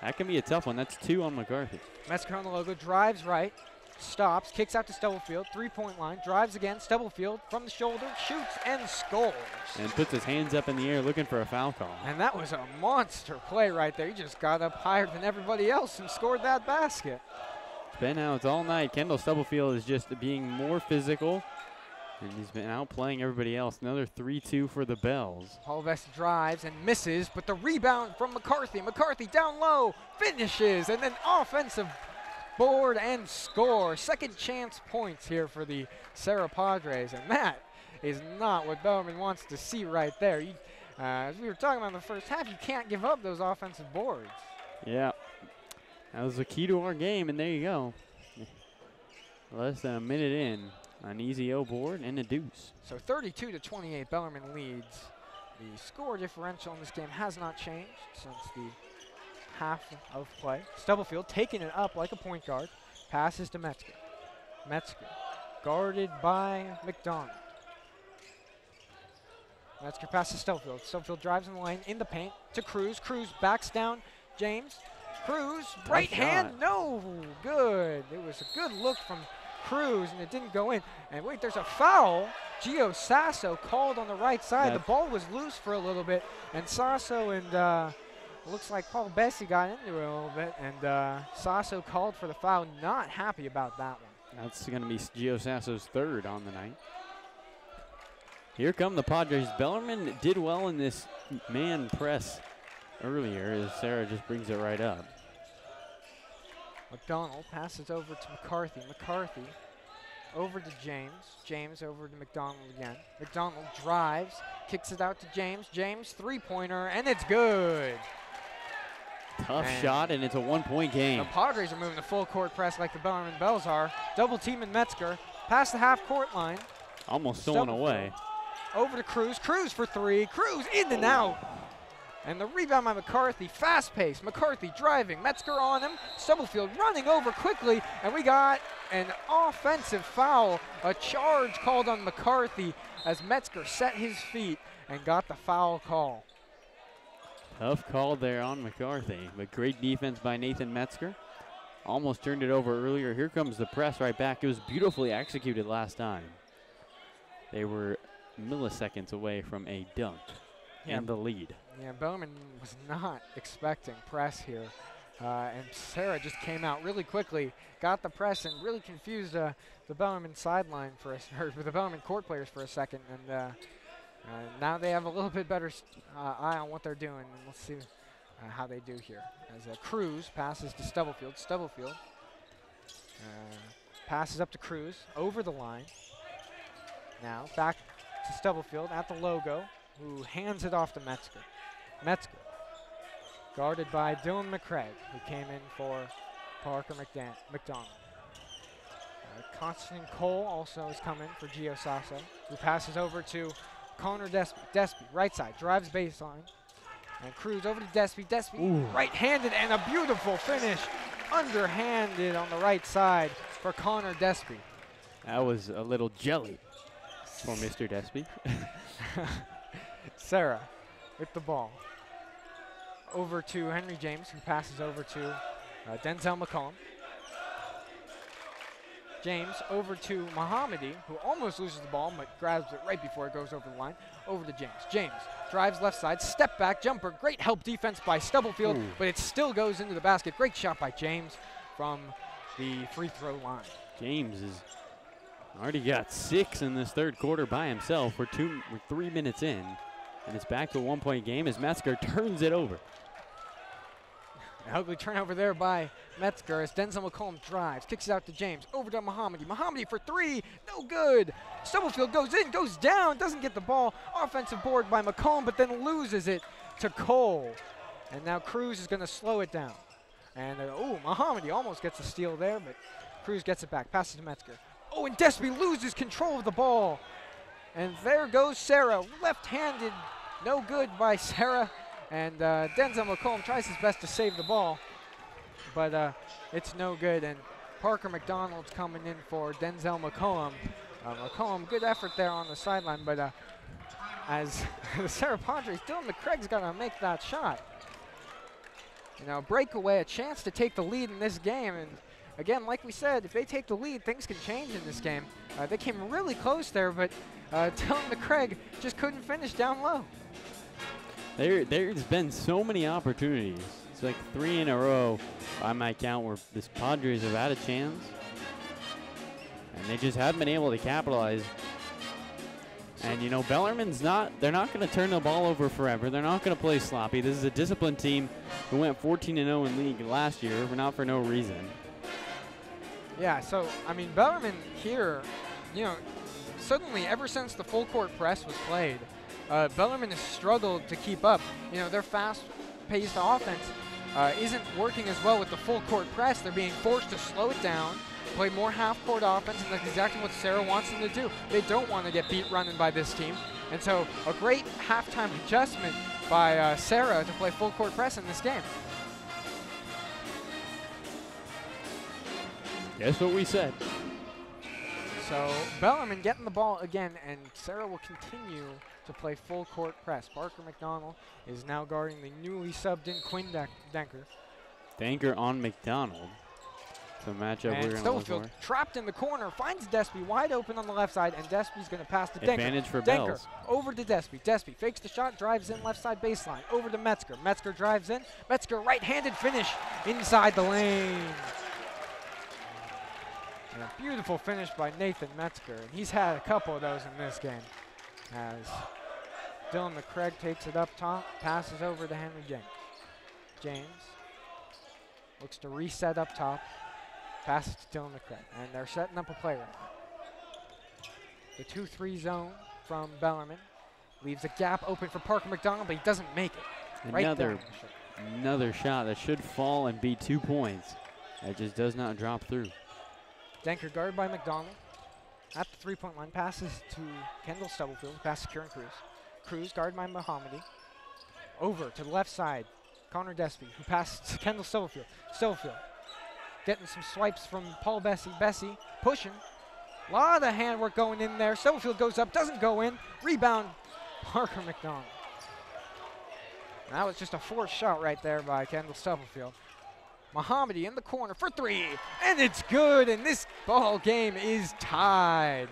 that can be a tough one. That's 2 on McCarthy. Metzger on the logo, drives right, stops, kicks out to Stubblefield, three-point line, drives again, Stubblefield from the shoulder, shoots and scores. And puts his hands up in the air looking for a foul call. And that was a monster play right there. He just got up higher than everybody else and scored that basket. It's been out all night. Kendall Stubblefield is just being more physical, and he's been outplaying everybody else. Another 3-2 for the Bells. Paul Best drives and misses, but the rebound from McCarthy. McCarthy down low, finishes, and then offensive board and score. Second chance points here for the Serra Padres, and that is not what Bellarmine wants to see right there. As we were talking about in the first half, you can't give up those offensive boards. Yeah, that was the key to our game, and there you go. Less than a minute in, an easy O board and a deuce. So 32-28, Bellarmine leads. The score differential in this game has not changed since the half of play. Stubblefield taking it up like a point guard. Passes to Metzger. Metzger guarded by McDonald. Metzger passes Stubblefield. Stubblefield drives in the lane in the paint to Cruz. Cruz backs down James. Cruz, right hand, no good. It was a good look from Cruz, and it didn't go in. And wait, there's a foul. Gio Sasso called on the right side. The ball was loose for a little bit, and Sasso and looks like Paul Bessie got into it a little bit, and Sasso called for the foul. Not happy about that one. That's going to be Gio Sasso's third on the night. Here come the Padres. Bellarmine did well in this man press earlier, as Serra just brings it right up. McDonald passes over to McCarthy. McCarthy over to James. James over to McDonald again. McDonald drives, kicks it out to James. James, three-pointer, and it's good. Tough shot, and it's a one-point game. The Padres are moving the full court press like the Bellarmine Bells are. Double teaming Metzger. Past the half-court line. Almost stolen away. Over to Cruz. Cruz for three. Cruz in and out. And the rebound by McCarthy. Fast pace. McCarthy driving. Metzger on him. Stubblefield running over quickly. And we got an offensive foul. A charge called on McCarthy as Metzger set his feet and got the foul call. Tough call there on McCarthy, but great defense by Nathan Metzger. almost turned it over earlier. Here comes the press right back. It was beautifully executed last time. They were milliseconds away from a dunk and the lead. Yeah, Bellarmine was not expecting press here. And Serra just came out really quickly, got the press, and really confused the Bellarmine sideline for the Bellarmine court players for a second. And now they have a little bit better eye on what they're doing. And let's see how they do here. As Cruz passes to Stubblefield. Stubblefield passes up to Cruz over the line. Now back to Stubblefield at the logo, who hands it off to Metzger. Metzger, guarded by Dylan McCraig, who came in for Parker McDonald. Constantine Cole also is coming for Gio Sasso, who passes over to Connor Despy. Despy, right side, drives baseline. And Cruz over to Despy. Despy, right-handed, and a beautiful finish, underhanded on the right side for Connor Despy. That was a little jelly for Mr. Despy. Serra with the ball. Over to Henry James, who passes over to Denzel McCollum. James over to Mohammadi, who almost loses the ball, but grabs it right before it goes over the line. Over to James. James drives left side, step back jumper. Great help defense by Stubblefield, but it still goes into the basket. Great shot by James from the free throw line. James has already got 6 in this third quarter by himself. We're 3 minutes in, and it's back to a 1-point game as Metzger turns it over. An ugly turnover there by Metzger as Denzel McCollum drives, kicks it out to James, over to Mohammadi. Mohammadi for 3, no good. Stubblefield goes in, goes down, doesn't get the ball. Offensive board by McCollum, but then loses it to Cole. And now Cruz is going to slow it down. And Mohammadi almost gets a steal there, but Cruz gets it back, passes to Metzger. Oh, and Despy loses control of the ball. And there goes Serra, left-handed, no good by Serra. And Denzel McCollum tries his best to save the ball, but it's no good. And Parker McDonald's coming in for Denzel McCollum. McCollum, good effort there on the sideline, but as the Serra Padres, Dylan McCraig's got to make that shot. You know, breakaway, a chance to take the lead in this game. And again, like we said, if they take the lead, things can change in this game. They came really close there, but Dylan McCraig just couldn't finish down low. There's been so many opportunities. It's like 3 in a row by my count where the Padres have had a chance. And they just haven't been able to capitalize. And, you know, Bellarmine's they're not going to turn the ball over forever. They're not going to play sloppy. This is a disciplined team who went 14-0 in league last year, not for no reason. Yeah, so, I mean, Bellarmine here, you know, suddenly ever since the full court press was played, Bellarmine has struggled to keep up. You know, their fast-paced offense isn't working as well with the full court press. They're being forced to slow it down, play more half-court offense, and that's exactly what Serra wants them to do. They don't want to get beat running by this team. And so a great halftime adjustment by Serra to play full court press in this game. Guess what we said. So Bellarmine getting the ball again, and Serra will continue to play full court press. Parker McDonald is now guarding the newly subbed in Quinn Denker. Denker on McDonald. It's a matchup we're going to look for. Trapped in the corner, finds Despy wide open on the left side, and Despy's going to pass to Denker. Advantage for Denker Bells. over to Despy. Despy fakes the shot, drives in left side baseline. Over to Metzger. Metzger drives in. Metzger right-handed finish inside the lane. And a beautiful finish by Nathan Metzger, and he's had a couple of those in this game. As Dylan McCraig takes it up top, passes over to Henry James. James looks to reset up top, passes to Dylan McCraig, and they're setting up a play right now. The 2-3 zone from Bellarmine leaves a gap open for Parker McDonald, but he doesn't make it. Another shot that should fall and be 2 points. It just does not drop through. Denker guarded by McDonald. At the three-point line, passes to Kendall Stubblefield, passes to Kieran Cruz. Cruz guarded by Mohammadi. Over to the left side, Connor Despy, who passes to Kendall Stubblefield. Stubblefield getting some swipes from Paul Bessie. Bessie pushing. A lot of handwork going in there. Stubblefield goes up, doesn't go in. Rebound, Parker McDonald. That was just a forced shot right there by Kendall Stubblefield. Mohammadi in the corner for three, and it's good, and this ball game is tied.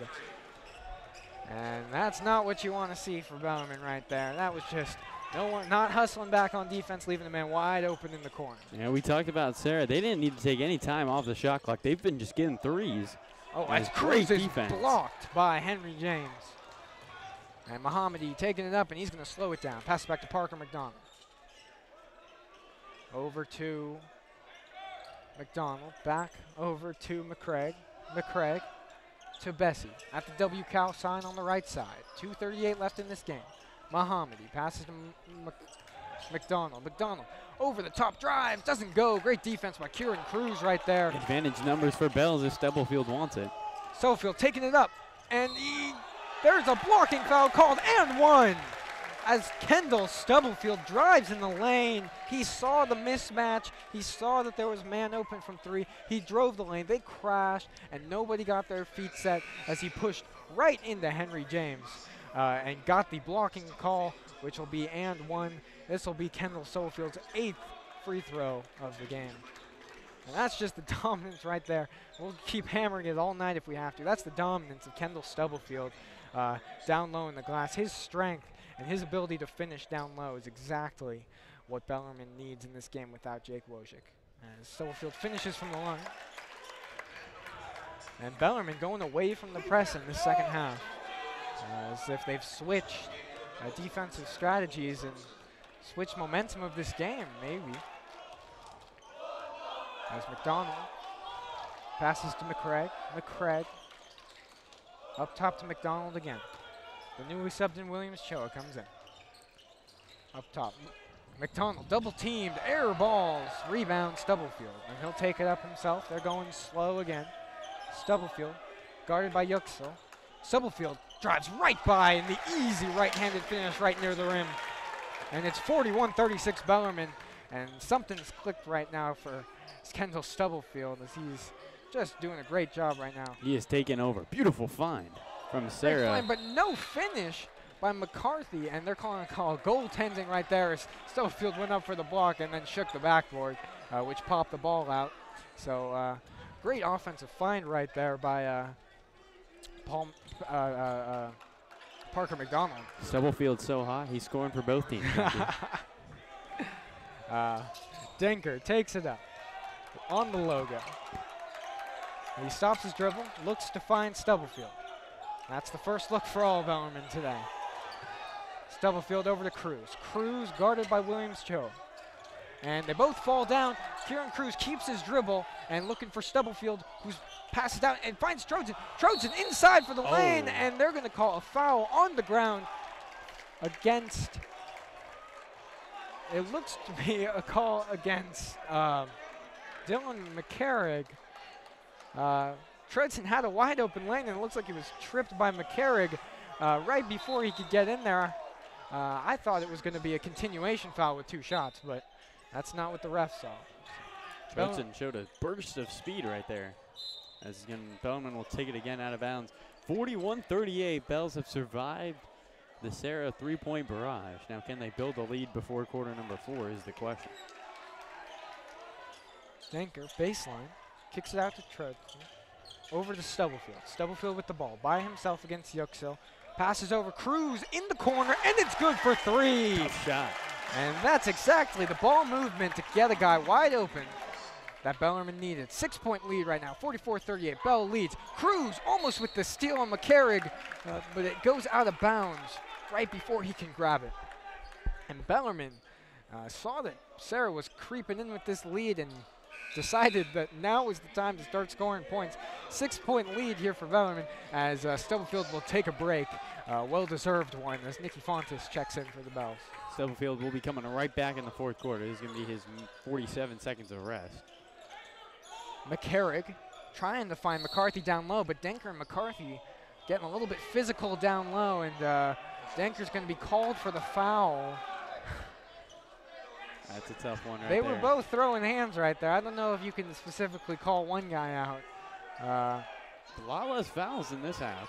And that's not what you want to see for Bellarmine right there. That was just no one, not hustling back on defense, leaving the man wide open in the corner. Yeah, we talked about Serra. They didn't need to take any time off the shot clock. They've been just getting threes. Oh, as Cruz is blocked by Henry James. And Mohammadi taking it up, and he's going to slow it down. Pass it back to Parker McDonald. Over to McDonald. Back over to McCraig. McCraig to Bessie at the WCal sign on the right side. 2:38 left in this game. Mohammadi passes to McDonald. McDonald over the top drive. Doesn't go. Great defense by Kieran Cruz right there. Advantage numbers for Bells if Stubblefield wants it. Stubblefield taking it up. And there's a blocking foul called and one. As Kendall Stubblefield drives in the lane, he saw the mismatch. He saw that there was man open from three. He drove the lane. They crashed, and nobody got their feet set as he pushed right into Henry James and got the blocking call, which will be and one. This will be Kendall Stubblefield's 8th free throw of the game. And that's just the dominance right there. We'll keep hammering it all night if we have to. That's the dominance of Kendall Stubblefield down low in the glass. His strength and his ability to finish down low is exactly what Bellarmine needs in this game without Jake Wojcik. As Stubblefield finishes from the line. And Bellarmine going away from the press in the second half. As if they've switched defensive strategies and switched momentum of this game, maybe. As McDonald passes to McCraig. McCraig up top to McDonald again. The newly subbed in Williams Choa comes in. Up top. McDonald double teamed, air balls, rebound Stubblefield. And he'll take it up himself. They're going slow again. Stubblefield guarded by Yüksel. Stubblefield drives right by in the easy right-handed finish right near the rim. And it's 41-36 Bellarmine. And something's clicked right now for Kendall Stubblefield as he's just doing a great job right now. He is taking over. Beautiful find from Serra. Find, but no finish by McCarthy, and they're calling a call goaltending right there as Stubblefield went up for the block and then shook the backboard, which popped the ball out. So great offensive find right there by Parker McDonald. Stubblefield's so hot, he's scoring for both teams. Denker takes it up on the logo. He stops his dribble, looks to find Stubblefield. That's the first look for all Bellarmine today. Stubblefield over to Cruz. Cruz guarded by Williams Cho. And they both fall down. Kieran Cruz keeps his dribble and looking for Stubblefield, who's passes out and finds Trojan. Trojan inside for the lane, and they're going to call a foul on the ground against. It looks to be a call against Dylan McCarrick. Tredson had a wide open lane, and it looks like he was tripped by McCarrick right before he could get in there. I thought it was going to be a continuation foul with 2 shots, but that's not what the ref saw. Tredson showed a burst of speed right there. As Bellarmine will take it again out of bounds. 41-38, Bells have survived the Serra 3-point barrage. Now, can they build a lead before quarter number 4 is the question. Denker, baseline, kicks it out to Tredson. Over to Stubblefield. Stubblefield with the ball by himself against Yüksel. Passes over Cruz in the corner, and it's good for 3. Tough shot. And that's exactly the ball movement to get a guy wide open that Bellarmine needed. 6-point lead right now, 44-38. Bell leads. Cruz almost with the steal on McCarrick, but it goes out of bounds right before he can grab it. And Bellarmine saw that Serra was creeping in with this lead and decided that now is the time to start scoring points. 6-point lead here for Bellarmine as Stubblefield will take a break. Well-deserved one as Nicky Fontes checks in for the Bells. Stubblefield will be coming right back in the 4th quarter. This is going to be his 47 seconds of rest. McCarrick trying to find McCarthy down low, but Denker and McCarthy getting a little bit physical down low, and Denker's going to be called for the foul. That's a tough one right there. They there. were both throwing hands right there. I don't know if you can specifically call one guy out. A lot less fouls in this half.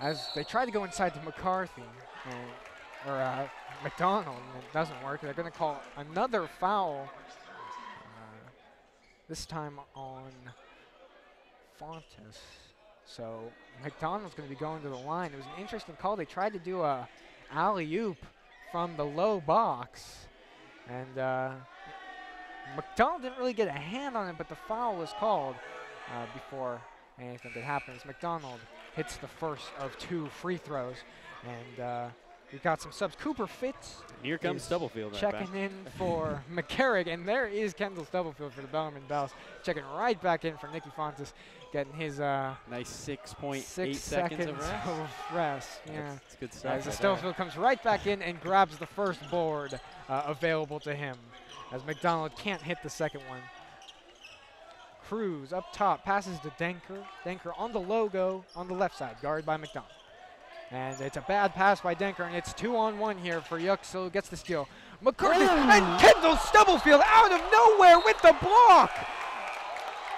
As they try to go inside to McCarthy, or McDonald, and it doesn't work. They're going to call another foul. this time on Fontes. So McDonald's going to be going to the line. It was an interesting call. They tried to do a alley-oop from the low box. And McDonald didn't really get a hand on it, but the foul was called before anything could happen. As McDonald hits the first of 2 free throws. And we've got some subs. Cooper Fitz. Here comes Stubblefield. Checking in for McCarrick. And there is Kendall Stubblefield for the Bellarmine Bells. Checking right back in for Nicky Fontes. Getting his nice 6.8 seconds of rest. Yeah, that's good stuff. As Stubblefield comes right back in and grabs the first board available to him. As McDonald can't hit the second one. Cruz up top, passes to Denker. Denker on the logo on the left side, guarded by McDonald. And it's a bad pass by Denker, and it's 2-on-1 here for Yuxel, who gets the steal. McCarthy and Kendall Stubblefield out of nowhere with the block!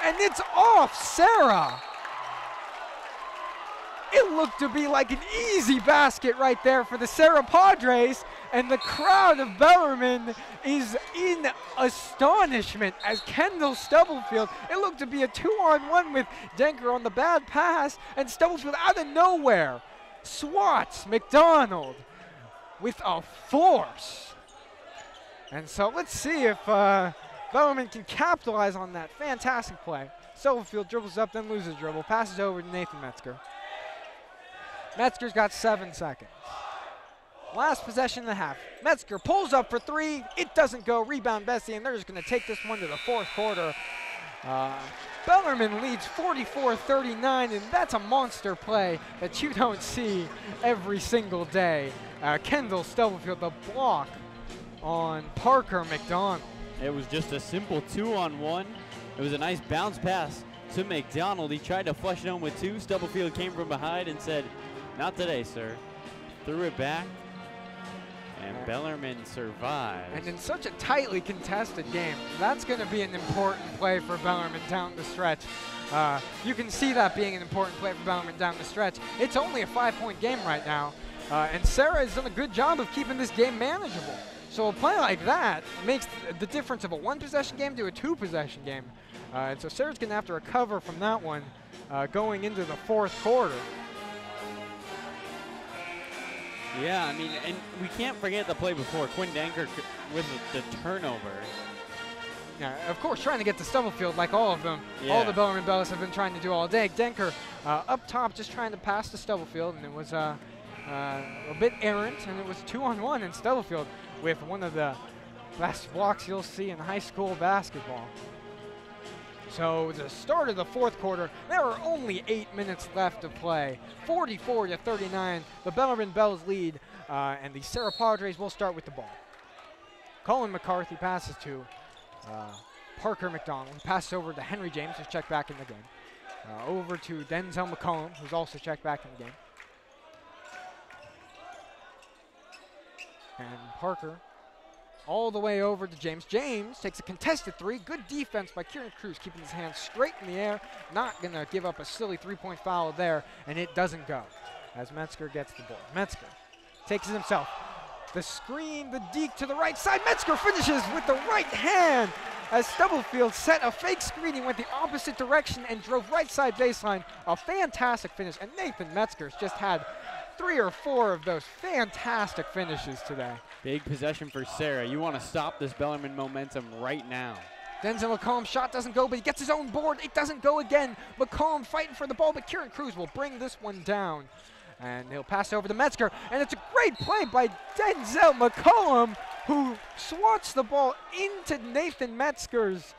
And it's off Serra. It looked to be like an easy basket right there for the Serra Padres, and the crowd of Bellarmine is in astonishment as Kendall Stubblefield, it looked to be a 2-on-1 with Denker on the bad pass, and Stubblefield out of nowhere swats McDonald with a force. And so let's see if Bellarmine can capitalize on that fantastic play. Stubblefield dribbles up, then loses dribble, passes over to Nathan Metzger. Metzger's got 7 seconds. Last possession of the half. Metzger pulls up for 3. It doesn't go. Rebound Bessie, and they're just going to take this one to the 4th quarter. Bellarmine leads 44-39, and that's a monster play that you don't see every single day. Kendall Stubblefield, the block on Parker McDonald. It was just a simple 2-on-1. It was a nice bounce pass to McDonald. He tried to flush it home with 2. Stubblefield came from behind and said, "Not today, sir." Threw it back, and Bellarmine survived. And in such a tightly contested game, that's going to be an important play for Bellarmine down the stretch. You can see that being an important play for Bellarmine down the stretch. It's only a 5-point game right now, and Serra has done a good job of keeping this game manageable. So a play like that makes the difference of a 1-possession game to a 2-possession game. And so Serra's going to have to recover from that one going into the 4th quarter. Yeah, I mean, and we can't forget the play before. Quinn Denker with the turnover. Yeah, of course, trying to get to Stubblefield like all of them. Yeah. All the Bellarmine Bells have been trying to do all day. Denker up top just trying to pass to Stubblefield, and it was a bit errant, and it was 2-on-1, and Stubblefield with one of the best blocks you'll see in high school basketball. So the start of the 4th quarter, there are only 8 minutes left to play. 44-39, the Bellarmine Bells lead, and the Serra Padres will start with the ball. Colin McCarthy passes to Parker McDonald. He passes over to Henry James, who's checked back in the game. Over to Denzel McCollum, who's also checked back in the game. And Parker all the way over to James. James takes a contested 3. Good defense by Kieran Cruz, keeping his hands straight in the air. Not going to give up a silly 3-point foul there, and it doesn't go as Metzger gets the ball. Metzger takes it himself. The screen, the deke to the right side. Metzger finishes with the right hand as Stubblefield set a fake screen. He went the opposite direction and drove right side baseline. A fantastic finish, and Nathan Metzger's just had 3 or 4 of those fantastic finishes today. Big possession for Serra. You want to stop this Bellarmine momentum right now. Denzel McCollum's shot doesn't go, but he gets his own board. It doesn't go again. McCollum fighting for the ball, but Kieran Cruz will bring this one down. And he'll pass over to Metzger, and it's a great play by Denzel McCollum, who swats the ball into Nathan Metzger's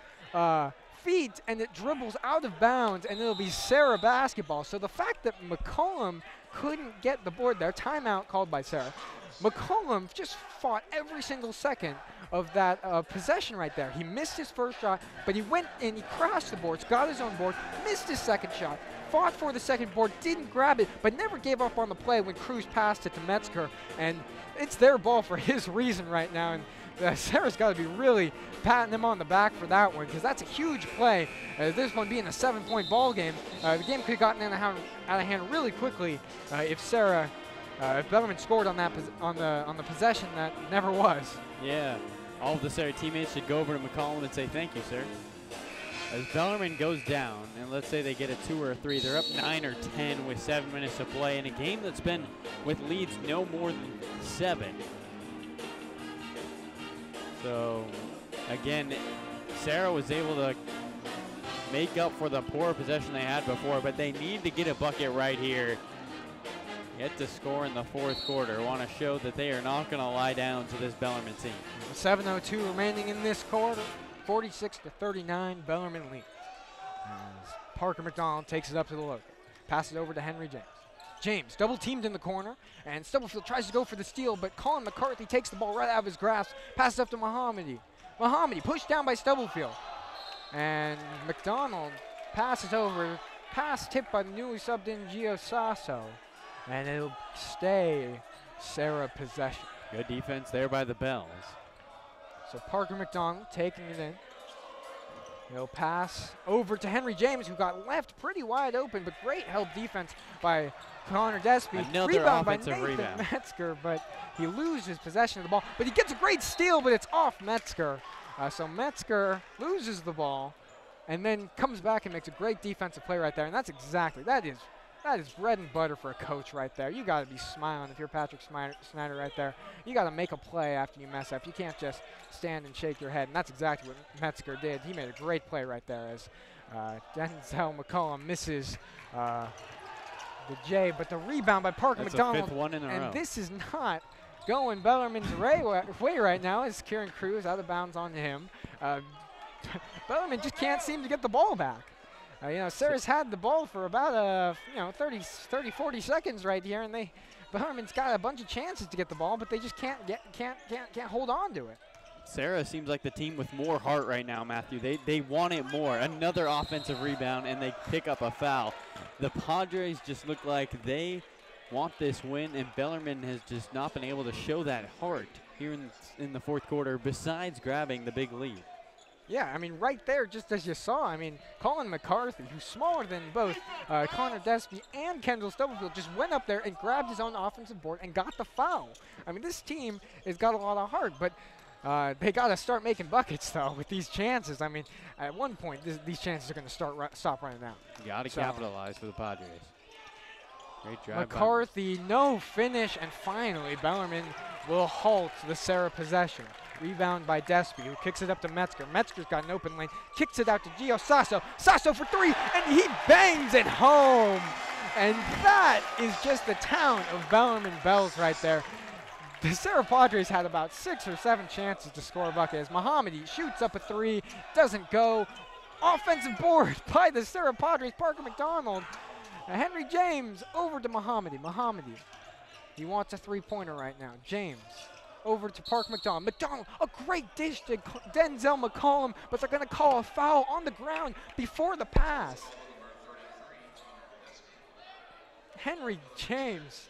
feet, and it dribbles out of bounds, and it'll be Serra basketball. So the fact that McCollum couldn't get the board there, timeout called by Serra. McCollum just fought every single second of that possession right there. He missed his first shot, but he went and he crashed the boards, got his own board, missed his second shot, fought for the second board, didn't grab it, but never gave up on the play when Cruz passed it to Metzger. And it's their ball for his reason right now. And Serra's got to be really patting him on the back for that one, because that's a huge play. This one being a 7-point ball game, the game could have gotten out of hand really quickly if Serra, if Bellarmine scored on that on the possession that never was. Yeah, all of the Serra teammates should go over to McCollum and say thank you, sir. As Bellarmine goes down, and let's say they get a 2 or a 3, they're up 9 or 10 with 7 minutes to play in a game that's been with leads no more than 7. So, again, Serra was able to make up for the poor possession they had before, but they need to get a bucket right here. Get to score in the 4th quarter. Want to show that they are not going to lie down to this Bellarmine team. 7:02 remaining in this quarter. 46-39, Bellarmine leads. As Parker McDonald takes it up to the logo. Passes over to Henry James. James double teamed in the corner, and Stubblefield tries to go for the steal, but Colin McCarthy takes the ball right out of his grasp, passes up to Mohammadi. Mohammadi pushed down by Stubblefield. And McDonald passes over, pass tipped by the newly subbed in Gio Sasso. And it'll stay Serra possession. Good defense there by the Bells. So Parker McDonald taking it in. He'll pass over to Henry James, who got left pretty wide open, but great help defense by Connor Despy. Another rebound by offensive Nathan rebound. Metzger, but he loses possession of the ball. But he gets a great steal, but it's off Metzger. So Metzger loses the ball and then comes back and makes a great defensive play right there. And that's exactly, that is bread and butter for a coach right there. You got to be smiling if you're Patrick Snyder right there. You got to make a play after you mess up. You can't just stand and shake your head, and that's exactly what Metzger did. He made a great play right there as Denzel McCollum misses the J, but the rebound by Parker McDonald. That's a 5th one in a row. And this is not going Bellarmine's way right now as Kieran Cruz out of bounds on him. Bellarmine just can't seem to get the ball back. Serra's had the ball for about 30, 40 seconds right here, and Bellarmine's got a bunch of chances to get the ball, but they just can't hold on to it. Serra seems like the team with more heart right now, Matthew. They want it more. Another offensive rebound, and they pick up a foul. The Padres just look like they want this win, and Bellarmine has just not been able to show that heart here in the 4th quarter, besides grabbing the big lead. Yeah, I mean, right there, just as you saw, I mean, Colin McCarthy, who's smaller than both Connor Despy and Kendall Stubblefield, just went up there and grabbed his own offensive board and got the foul. I mean, this team has got a lot of heart, but they got to start making buckets, though, with these chances. I mean, at one point, these chances are going to stop running out. Got to capitalize for the Padres. Great drive. McCarthy, no finish, and finally, Bellarmine will halt the Serra possession. Rebound by Despy, who kicks it up to Metzger. Metzger's got an open lane, kicks it out to Gio Sasso. Sasso for 3, and he bangs it home. And that is just the town of Bellarmine Bells right there. The Serra Padres had about 6 or 7 chances to score a bucket as Mohammadi shoots up a 3, doesn't go. Offensive board by the Serra Padres, Parker McDonald. Henry James over to Mohammadi. Mohammadi, he wants a 3-pointer right now. James over to Park McDonald. McDonald, a great dish to Denzel McCollum, but they're going to call a foul on the ground before the pass. Henry James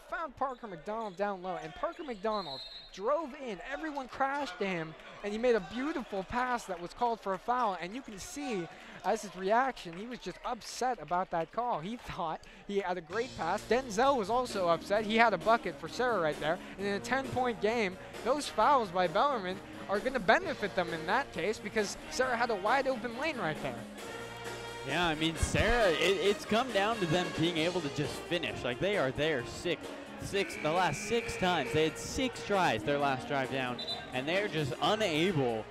found Parker McDonald down low, and Parker McDonald drove in. Everyone crashed to him, and he made a beautiful pass that was called for a foul, and you can see as his reaction, he was just upset about that call. He thought he had a great pass. Denzel was also upset. He had a bucket for Serra right there, and in a 10-point game, those fouls by Bellarmine are going to benefit them in that case because Serra had a wide open lane right there. Yeah, I mean, Serra, it's come down to them being able to just finish. Like, they are there the last 6 times. They had 6 tries their last drive down, and they're just unable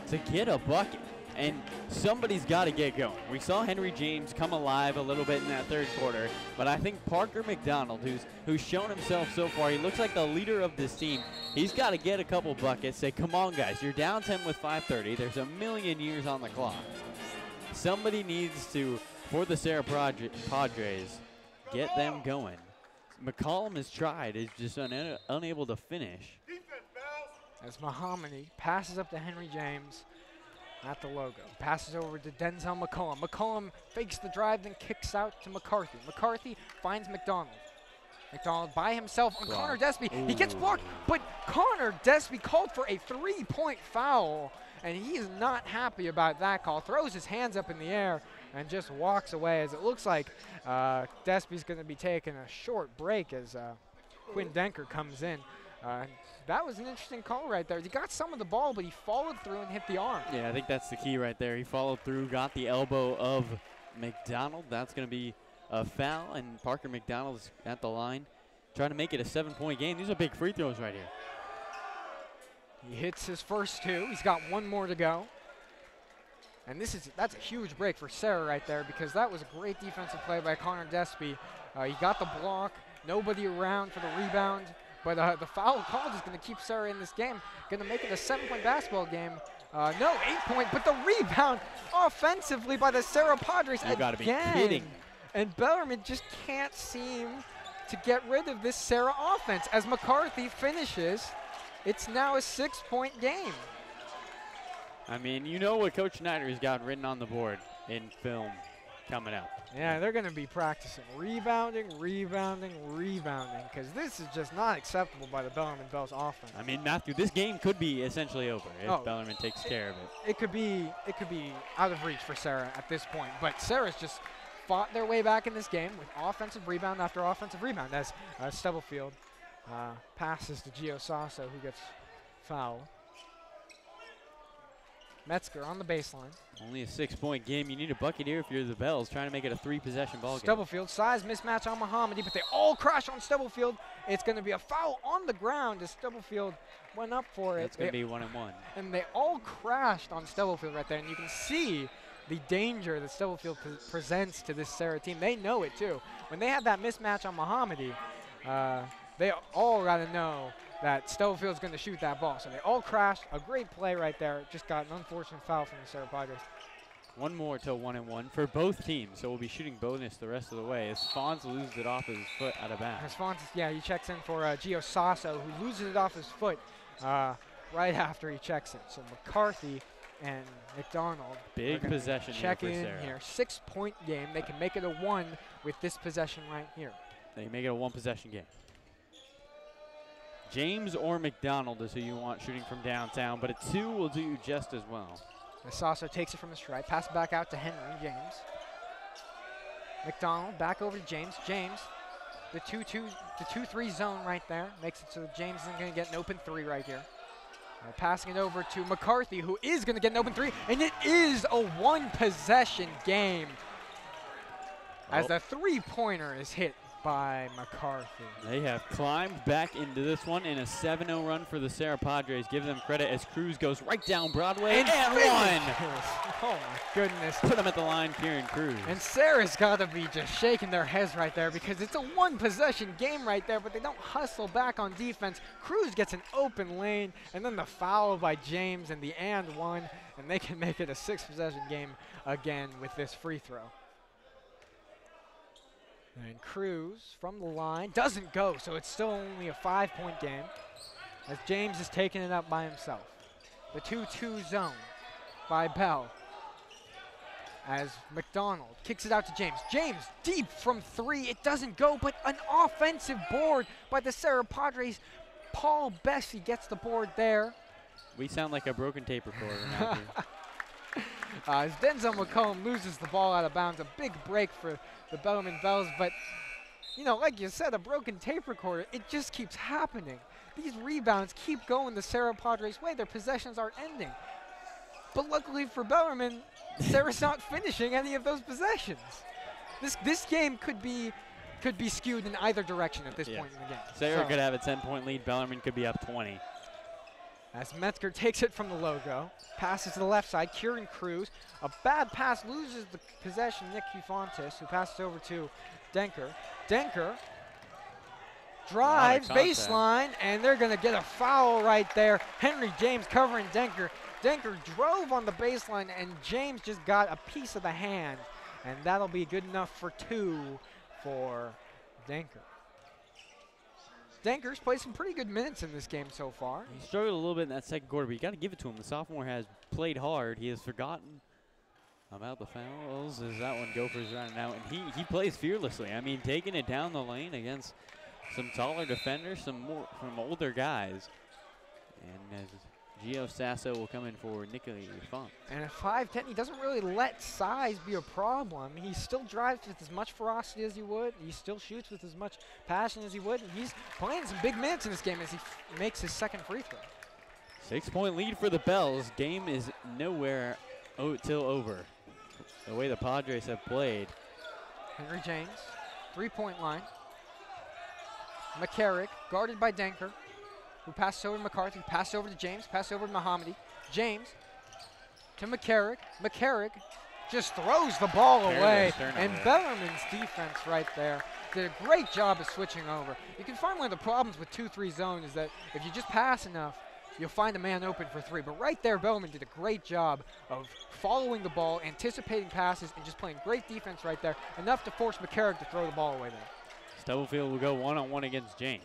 to get a bucket. And somebody's got to get going. We saw Henry James come alive a little bit in that 3rd quarter, but I think Parker McDonald, who's shown himself so far, he looks like the leader of this team. He's got to get a couple buckets, say, come on, guys, you're down 10 with 5:30. There's a million years on the clock. Somebody needs to, for the Serra Padres, get them going. McCollum has tried, is just unable to finish. As Mohammadi passes up to Henry James at the logo. Passes over to Denzel McCollum. McCollum fakes the drive, then kicks out to McCarthy. McCarthy finds McDonald. McDonald by himself on Connor Despy. Ooh. He gets blocked, but Connor Despy called for a 3-point foul, and he is not happy about that call. Throws his hands up in the air and just walks away as it looks like Despy's going to be taking a short break as Quinn Denker comes in. That was an interesting call right there. He got some of the ball, but he followed through and hit the arm. Yeah, I think that's the key right there. He followed through, got the elbow of McDonald. That's going to be a foul, and Parker McDonald's at the line trying to make it a 7-point game. These are big free throws right here. He hits his first 2. He's got 1 more to go. And that's a huge break for Serra right there, because that was a great defensive play by Connor Despy. He got the block, nobody around for the rebound, but the foul call is going to keep Serra in this game. Going to make it a 7-point basketball game. No, 8-point, but the rebound offensively by the Serra Padres again. You got to be kidding. And Bellarmine just can't seem to get rid of this Serra offense. As McCarthy finishes, it's now a 6-point game. I mean, you know what Coach Schneider's got written on the board in film coming up. Yeah, they're going to be practicing rebounding, because this is just not acceptable by the Bellarmine Bells offense. I mean, Matthew, this game could be essentially over if Bellarmine takes care of it. It could be out of reach for Serra at this point, but Serra's just fought their way back in this game with offensive rebound after offensive rebound as Stubblefield passes to Gio Sasso, who gets fouled. Metzger on the baseline. Only a 6-point game. You need a bucket here if you're the Bells, trying to make it a 3-possession ball game. Stubblefield, size mismatch on Mohammadi, but they all crash on Stubblefield. It's going to be a foul on the ground as Stubblefield went up for it. It's going to be 1-1. And they all crashed on Stubblefield right there, and you can see the danger that Stubblefield presents to this Serra team. They know it too. When they had that mismatch on Mohammadi, they all got to know that Stubblefield's going to shoot that ball. So they all crashed. A great play right there. Just got an unfortunate foul from the Serra Padres. One more till 1-1 for both teams. So we'll be shooting bonus the rest of the way as Fonz loses it off his foot out of bounds. As Fonz, yeah, he checks in for Gio Sasso, who loses it off his foot right after he checks in. So McCarthy and McDonald. Big possession check here for in Serra. here. 6-point game. They can make it a 1 with this possession right here. They can make it a 1-possession game. James or McDonald is who you want shooting from downtown, but a 2 will do you just as well. Sasso takes it from the stripe, pass back out to Henry. James. McDonald back over to James. James, the 2-3 zone right there makes it so that James isn't going to get an open 3 right here. Passing it over to McCarthy, who is going to get an open 3, and it is a 1-possession game as the 3-pointer is hit by McCarthy. They have climbed back into this one in a 7-0 run for the Serra Padres. Give them credit as Cruz goes right down Broadway and 1. Oh my goodness. Put him at the line, Kieran Cruz. And Serra's got to be just shaking their heads right there, because it's a 1-possession game right there, but they don't hustle back on defense. Cruz gets an open lane, and then the foul by James and the and 1, and they can make it a 6-possession game again with this free throw. And Cruz from the line doesn't go, so it's still only a 5-point game as James is taking it up by himself. The 2-2 zone by Bell as McDonald kicks it out to James. James deep from 3. It doesn't go, but an offensive board by the Serra Padres. Paul Bessie gets the board there. We sound like a broken tape recorder, Matthew. As Denzel McCollum loses the ball out of bounds, a big break for the Bellarmine Bells, but you know, like you said, a broken tape recorder, it just keeps happening. These rebounds keep going the Serra Padres' way. Their possessions aren't ending. But luckily for Bellarmine, Serra's not finishing any of those possessions. This game could be skewed in either direction at this point in the game. Serra could have a 10-point lead. Bellarmine could be up 20. As Metzger takes it from the logo, passes to the left side, Kieran Cruz. A bad pass loses the possession, Nick Fufontes, who passes over to Denker. Denker drives baseline, and they're going to get a foul right there. Henry James covering Denker. Denker drove on the baseline, and James just got a piece of the hand, and that'll be good enough for 2 for Denker. Denker's played some pretty good minutes in this game so far. He struggled a little bit in that second quarter, but you got to give it to him. The sophomore has played hard. He has forgotten about the fouls as that one Gophers running out, and he plays fearlessly. I mean, taking it down the lane against some taller defenders, some older guys. And as Gio Sasso will come in for Nicky Funk. And at 5'10", he doesn't really let size be a problem. He still drives with as much ferocity as he would. He still shoots with as much passion as he would. And he's playing some big minutes in this game as he makes his second free throw. 6-point lead for the Bells. Game is nowhere till over. The way the Padres have played. Henry James, three-point line. McCarrick, guarded by Denker, who passes over to McCarthy, passes over to James, passes over to Mohammadi. James to McCarrick. McCarrick just throws the ball away. And Bellarmine's defense right there did a great job of switching over. You can find one of the problems with 2-3 zone is that if you just pass enough, you'll find a man open for three. But right there, Bellarmine did a great job of following the ball, anticipating passes, and just playing great defense right there, enough to force McCarrick to throw the ball away there. Stubblefield will go one-on-one against James.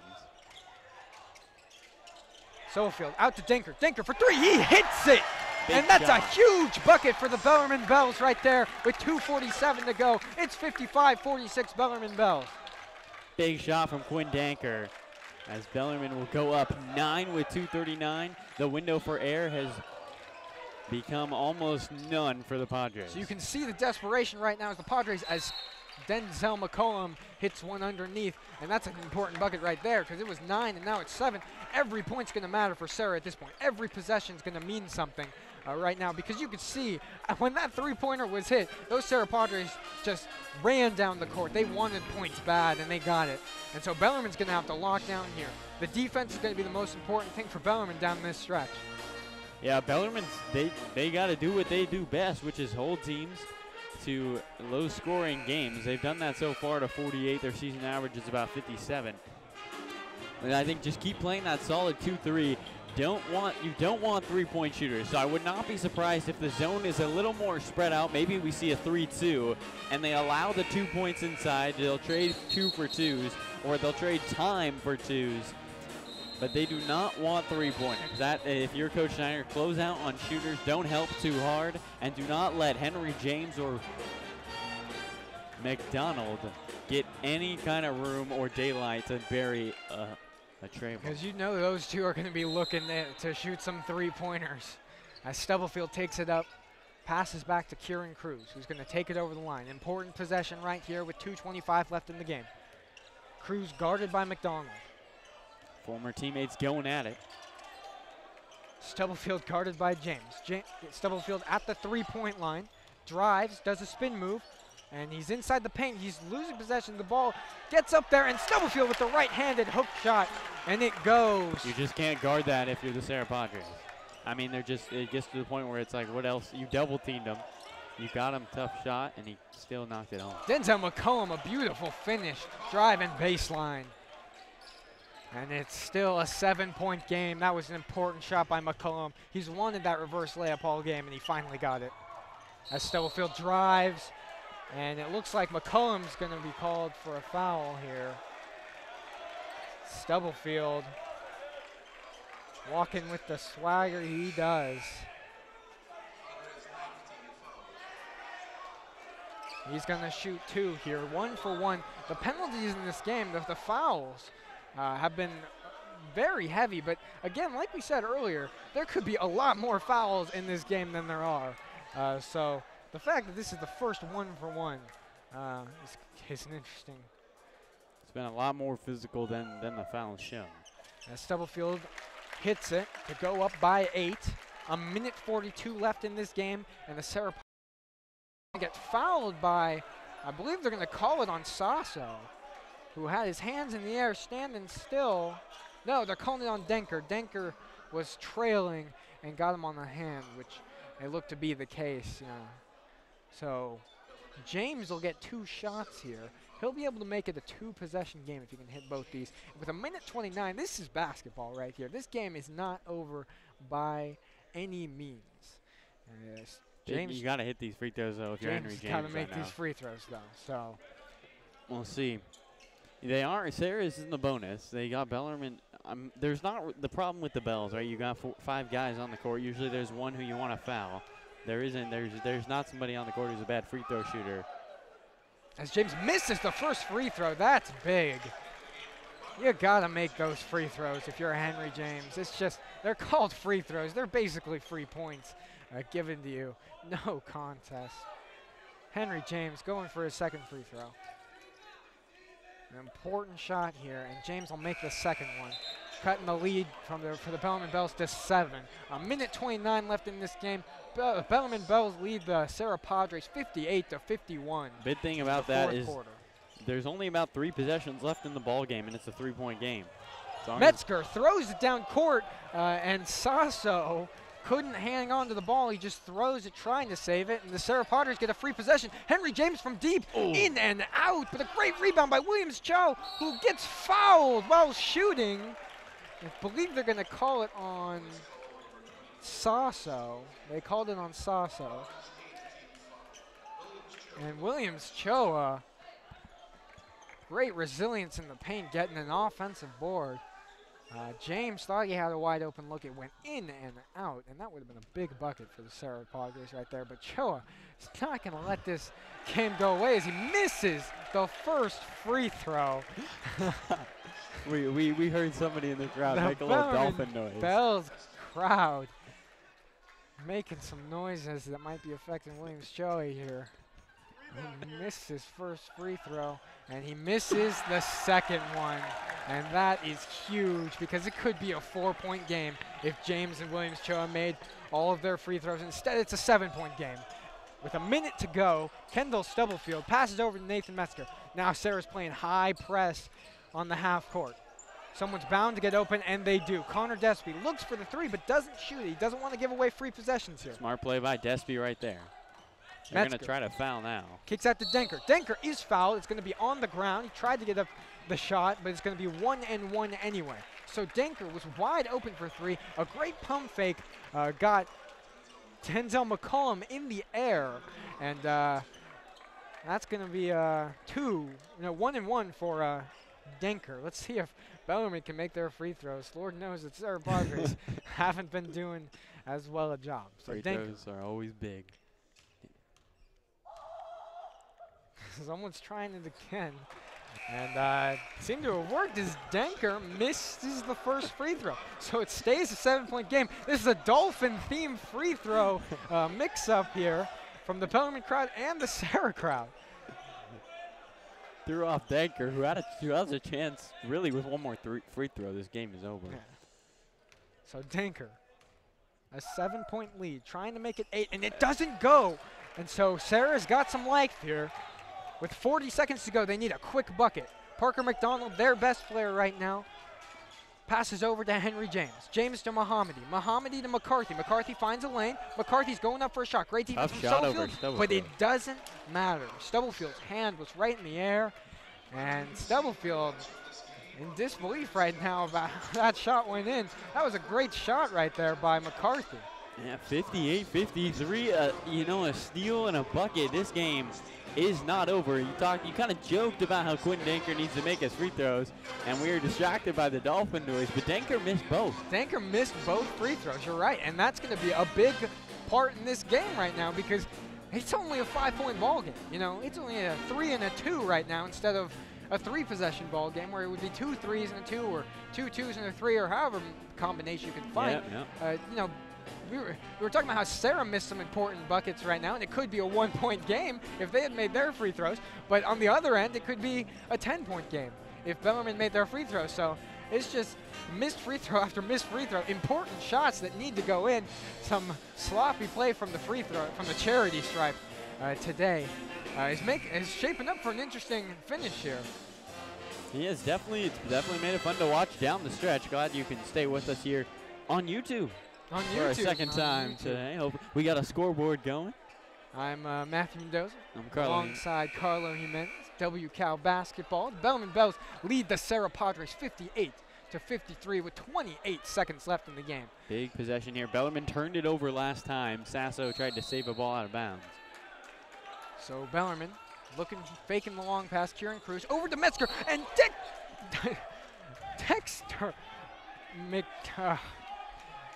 Stubblefield out to Denker. Denker for three. He hits it. Big and that's shot. a huge bucket for the Bellarmine Bells right there with 2:47 to go. It's 55-46 Bellarmine Bells. Big shot from Quinn Danker as Bellarmine will go up 9 with 2:39. The window for air has become almost none for the Padres. So you can see the desperation right now as the Padres, as Denzel McCollum hits one underneath, and that's an important bucket right there because it was 9 and now it's 7. Every point's going to matter for Serra at this point. Every possession's going to mean something right now because you could see when that three-pointer was hit, those Serra Padres just ran down the court. They wanted points bad, and they got it. And so Bellarmine's going to have to lock down here. The defense is going to be the most important thing for Bellarmine down this stretch. Yeah, Bellarmine's, they got to do what they do best, which is hold teams to low-scoring games. They've done that so far to 48. Their season average is about 57. And I think just keep playing that solid 2-3. You don't want three-point shooters. So I would not be surprised if the zone is a little more spread out. Maybe we see a 3-2, and they allow the 2 points inside. They'll trade 2 for 2s, or they'll trade time for 2s. But they do not want three-pointers. That, if you're Coach Schneider, close out on shooters, don't help too hard, and do not let Henry James or McDonald get any kind of room or daylight to bury a tray ball. Because you know those two are going to be looking to shoot some three-pointers. As Stubblefield takes it up, passes back to Kieran Cruz, who's going to take it over the line. Important possession right here with 2:25 left in the game. Cruz guarded by McDonald. Former teammates going at it. Stubblefield guarded by James. Stubblefield at the three-point line, drives, does a spin move, and he's inside the paint. He's losing possession of the ball, gets up there, and Stubblefield with the right-handed hook shot, and it goes. You just can't guard that if you're the Serra Padres. I mean, it gets to the point where it's like, what else? You double-teamed him. You got him, tough shot, and he still knocked it home. Denzel McCollum, a beautiful finish, drive and baseline. And it's still a 7-point game. That was an important shot by McCollum. He's wanted that reverse layup all game, and he finally got it. As Stubblefield drives, and it looks like McCollum's going to be called for a foul here. Stubblefield walking with the swagger he does. He's going to shoot 2 here, 1 for 1. The penalties in this game, the fouls, have been very heavy, but again, like we said earlier, there could be a lot more fouls in this game than there are. So the fact that this is the first 1 for 1 is an interesting. It's been a lot more physical than the fouls shown. Stubblefield hits it to go up by 8. A minute 42 left in this game, and the Serra get fouled by, I believe they're going to call it on Sasso, who had his hands in the air, standing still. No, they're calling it on Denker. Denker was trailing and got him on the hand, which it looked to be the case. You know. So James will get 2 shots here. He'll be able to make it a 2-possession game if he can hit both these. With a minute 29, this is basketball right here. This game is not over by any means. James, you got to hit these free throws, though, if you're Henry James. Got to make right these now. free throws, though. So we'll see. They are. Sarah's in the bonus. They got Bellarmine. There's not the problem with the Bells, right? You got 5 guys on the court. Usually there's one who you want to foul. There isn't. There's not somebody on the court who's a bad free throw shooter. As James misses the first free throw, that's big. You gotta make those free throws if you're Henry James. It's just, they're called free throws. They're basically free points given to you. No contest. Henry James going for his second free throw. An important shot here, and James will make the second one. Cutting the lead for the Bellarmine Bells to 7. A minute 29 left in this game. Bellarmine Bells lead the Serra Padres 58-51. Big thing about that is there's only about 3 possessions left in the ball game, and it's a 3-point game. Metzger throws it down court, and Sasso couldn't hang on to the ball. He just throws it trying to save it, and the Serra Padres get a free possession. Henry James from deep, in and out, but a great rebound by Williams Cho, who gets fouled while shooting. I believe they're going to call it on Sasso. They called it on Sasso. And Williams Cho, great resilience in the paint, getting an offensive board. James thought he had a wide open look. It went in and out, and that would have been a big bucket for the Serra Padres right there. But Choa is not going to let this game go away as he misses the first free throw. we heard somebody in the crowd make a little dolphin noise. Bells crowd making some noises that might be affecting Williams Choa here. He missed his first free throw, and he misses the second one. And that is huge because it could be a 4-point game if James and Williams Choa made all of their free throws. Instead, it's a 7-point game. With a minute to go, Kendall Stubblefield passes over to Nathan Metzger. Now Serra's playing high press on the half court. Someone's bound to get open, and they do. Connor Despy looks for the 3, but doesn't shoot it. He doesn't want to give away free possessions here. Smart play by Despy right there. They're going to try to foul now. Kicks out to Denker. Denker is fouled. It's going to be on the ground. He tried to get up the shot, but it's going to be 1-and-1 anyway. So Denker was wide open for 3. A great pump fake got Denzel McCollum in the air, and that's going to be 1-and-1 for Denker. Let's see if Bellarmine can make their free throws. Lord knows that Serra Padres haven't been doing as well a job. So free throws are always big. Someone's trying it again. And seemed to have worked as Denker misses the first free throw. So it stays a 7-point game. This is a Dolphin-themed free throw mix-up here from the Bellarmine crowd and the Serra crowd. Threw off Denker, who has a chance. Really, with one more free throw, this game is over. Yeah. So Denker, a 7-point lead, trying to make it 8, and it doesn't go. And so Serra's got some life here. With 40 seconds to go, they need a quick bucket. Parker McDonald, their best player right now, passes over to Henry James. James to Mohammadi. Mohammadi to McCarthy. McCarthy finds a lane. McCarthy's going up for a shot. Great defense from Stubblefield, but it doesn't matter. Stubblefield's hand was right in the air, and Stubblefield in disbelief right now about how that shot went in. That was a great shot right there by McCarthy. Yeah, 58-53, a steal and a bucket. This game is not over. You kind of joked about how Quinn Denker needs to make his free throws, and we were distracted by the Dolphin noise, but Denker missed both. Denker missed both free throws, you're right, and that's going to be a big part in this game right now because it's only a 5-point ball game. It's only a 3 and a 2 right now instead of a 3-possession ball game where it would be 2 3s and a 2 or 2 2s and a 3 or however combination you can find. Yeah. We were talking about how Serra missed some important buckets right now, and it could be a 1-point game if they had made their free throws. But on the other end, it could be a 10-point game if Bellarmine made their free throws. So it's just missed free throw after missed free throw. Important shots that need to go in. Some sloppy play from the free throw, from the charity stripe today is shaping up for an interesting finish here. It's definitely made it fun to watch down the stretch. Glad you can stay with us here on YouTube. For a second time today. Hope we got a scoreboard going. I'm Matthew Mendoza. I'm Carlo. Alongside Carlo Jimenez. WCal basketball. The Bellarmine Bells lead the Serra Padres 58-53 with 28 seconds left in the game. Big possession here. Bellarmine turned it over last time. Sasso tried to save a ball out of bounds. So Bellarmine faking the long pass. Kieran Cruz over to Metzger, and Dexter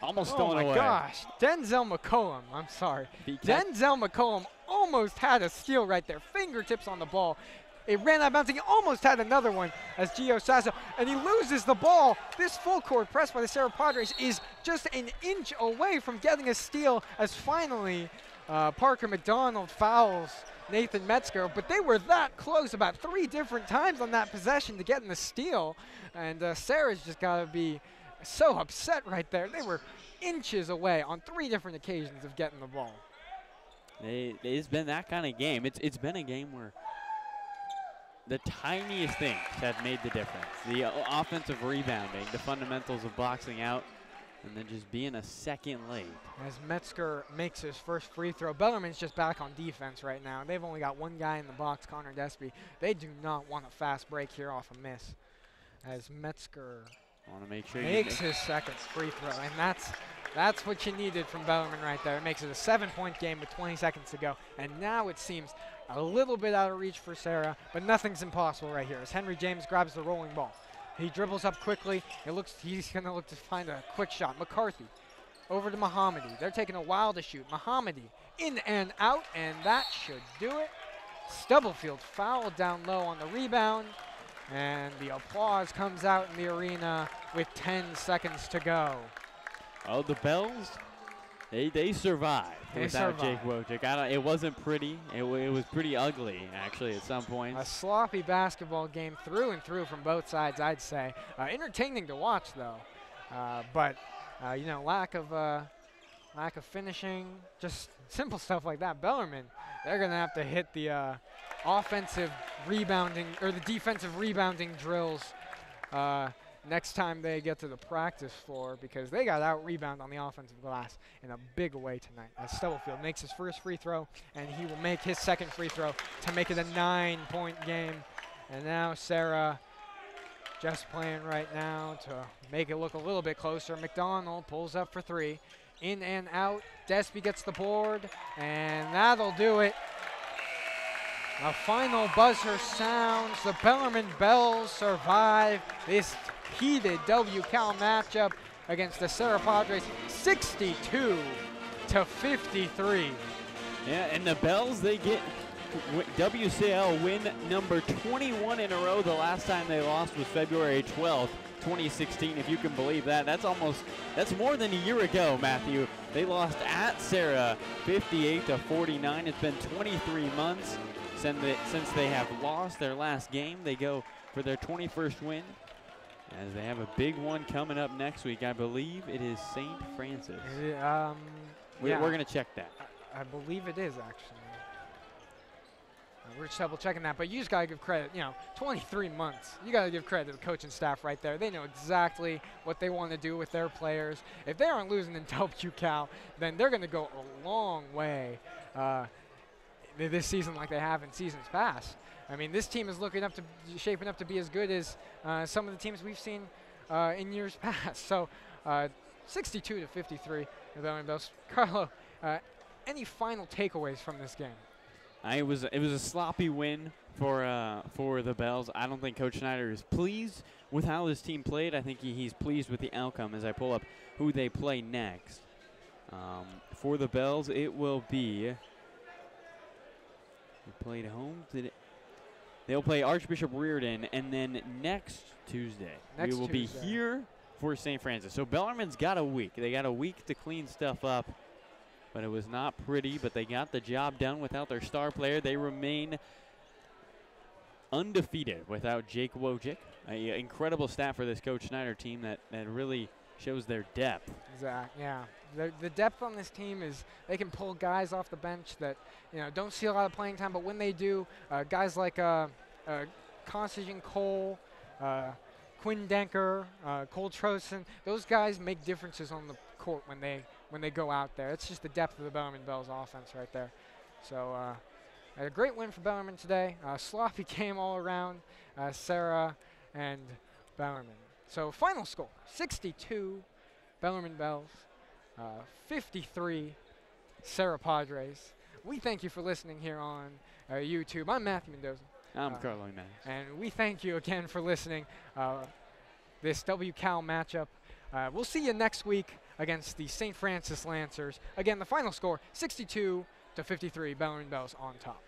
almost stolen away. Oh my gosh, Denzel McCollum, I'm sorry. Denzel McCollum almost had a steal right there. Fingertips on the ball. It ran out of bounds. He almost had another one as Gio Sasso, and he loses the ball. This full court press by the Serra Padres is just an inch away from getting a steal as finally Parker McDonald fouls Nathan Metzger, but they were that close about 3 different times on that possession to getting the steal, and Serra's just got to be so upset right there. They were inches away on 3 different occasions of getting the ball. It's been that kind of game. It's been a game where the tiniest things have made the difference. The offensive rebounding, the fundamentals of boxing out, and then just being a second late. As Metzger makes his first free throw, Bellarmine's just back on defense right now. They've only got one guy in the box, Connor Despy. They do not want a fast break here off a miss. As Metzger makes his second free throw, and that's what you needed from Bellarmine right there. It makes it a 7-point game with 20 seconds to go, and now it seems a little bit out of reach for Serra, but nothing's impossible right here as Henry James grabs the rolling ball. He dribbles up quickly. He's going to look to find a quick shot. McCarthy over to Mohammadi. They're taking a while to shoot. Mohammadi in and out, and that should do it. Stubblefield fouled down low on the rebound, and the applause comes out in the arena with 10 seconds to go. Oh, the Bells, they survived without Jake Wojcik. It wasn't pretty. It was pretty ugly, actually, at some points. A sloppy basketball game through and through from both sides, I'd say. Entertaining to watch, though. But you know, lack of finishing, just simple stuff like that. Bellarmine, they're going to have to hit the offensive rebounding or the defensive rebounding drills next time they get to the practice floor, because they got out-rebound on the offensive glass in a big way tonight. As Stubblefield makes his first free throw, and he will make his second free throw to make it a 9-point game. And now Serra just playing right now to make it look a little bit closer. McDonald pulls up for 3. In and out. Despy gets the board, and that'll do it. A final buzzer sounds. The Bellarmine Bells survive this heated WCal matchup against the Serra Padres, 62-53. Yeah, and the Bells, they get WCL win number 21 in a row. The last time they lost was February 12th, 2016, if you can believe that. That's more than a year ago, Matthew. They lost at Serra 58-49. It's been 23 months since they have lost their last game. They go for their 21st win, as they have a big one coming up next week. I believe it is St. Francis. We're going to check that. I believe it is, actually. We're just double checking that, but you just got to give credit. 23 months. You got to give credit to the coaching staff right there. They know exactly what they want to do with their players. If they aren't losing in WCal, then they're going to go a long way this season like they have in seasons past. I mean, this team is shaping up to be as good as some of the teams we've seen in years past. So 62-53. Carlo, any final takeaways from this game? It was a sloppy win for the Bells. I don't think Coach Schneider is pleased with how this team played. I think he's pleased with the outcome. As I pull up who they play next, for the Bells, it will be. They played home. They'll play Archbishop Reardon, and then next Tuesday we will be here for St. Francis. So Bellarmine's got a week. They got a week to clean stuff up. But it was not pretty, but they got the job done without their star player. They remain undefeated without Jake Wojcik. Incredible stat for this Coach Schneider team that really shows their depth. Exactly, yeah. The depth on this team is they can pull guys off the bench that don't see a lot of playing time, but when they do, guys like Constantine Cole, Quinn Denker, Cole Trosen, those guys make differences on the court when they go out there. It's just the depth of the Bellarmine Bells offense right there. So a great win for Bellarmine today. Sloppy game all around, Serra and Bellarmine. So final score, 62 Bellarmine Bells, 53 Serra Padres. We thank you for listening here on YouTube. I'm Matthew Mendoza. I'm Carlo Jimenez. And we thank you again for listening this WCal matchup. We'll see you next week against the St. Francis Lancers. Again, the final score, 62-53, Bellarmine Bells on top.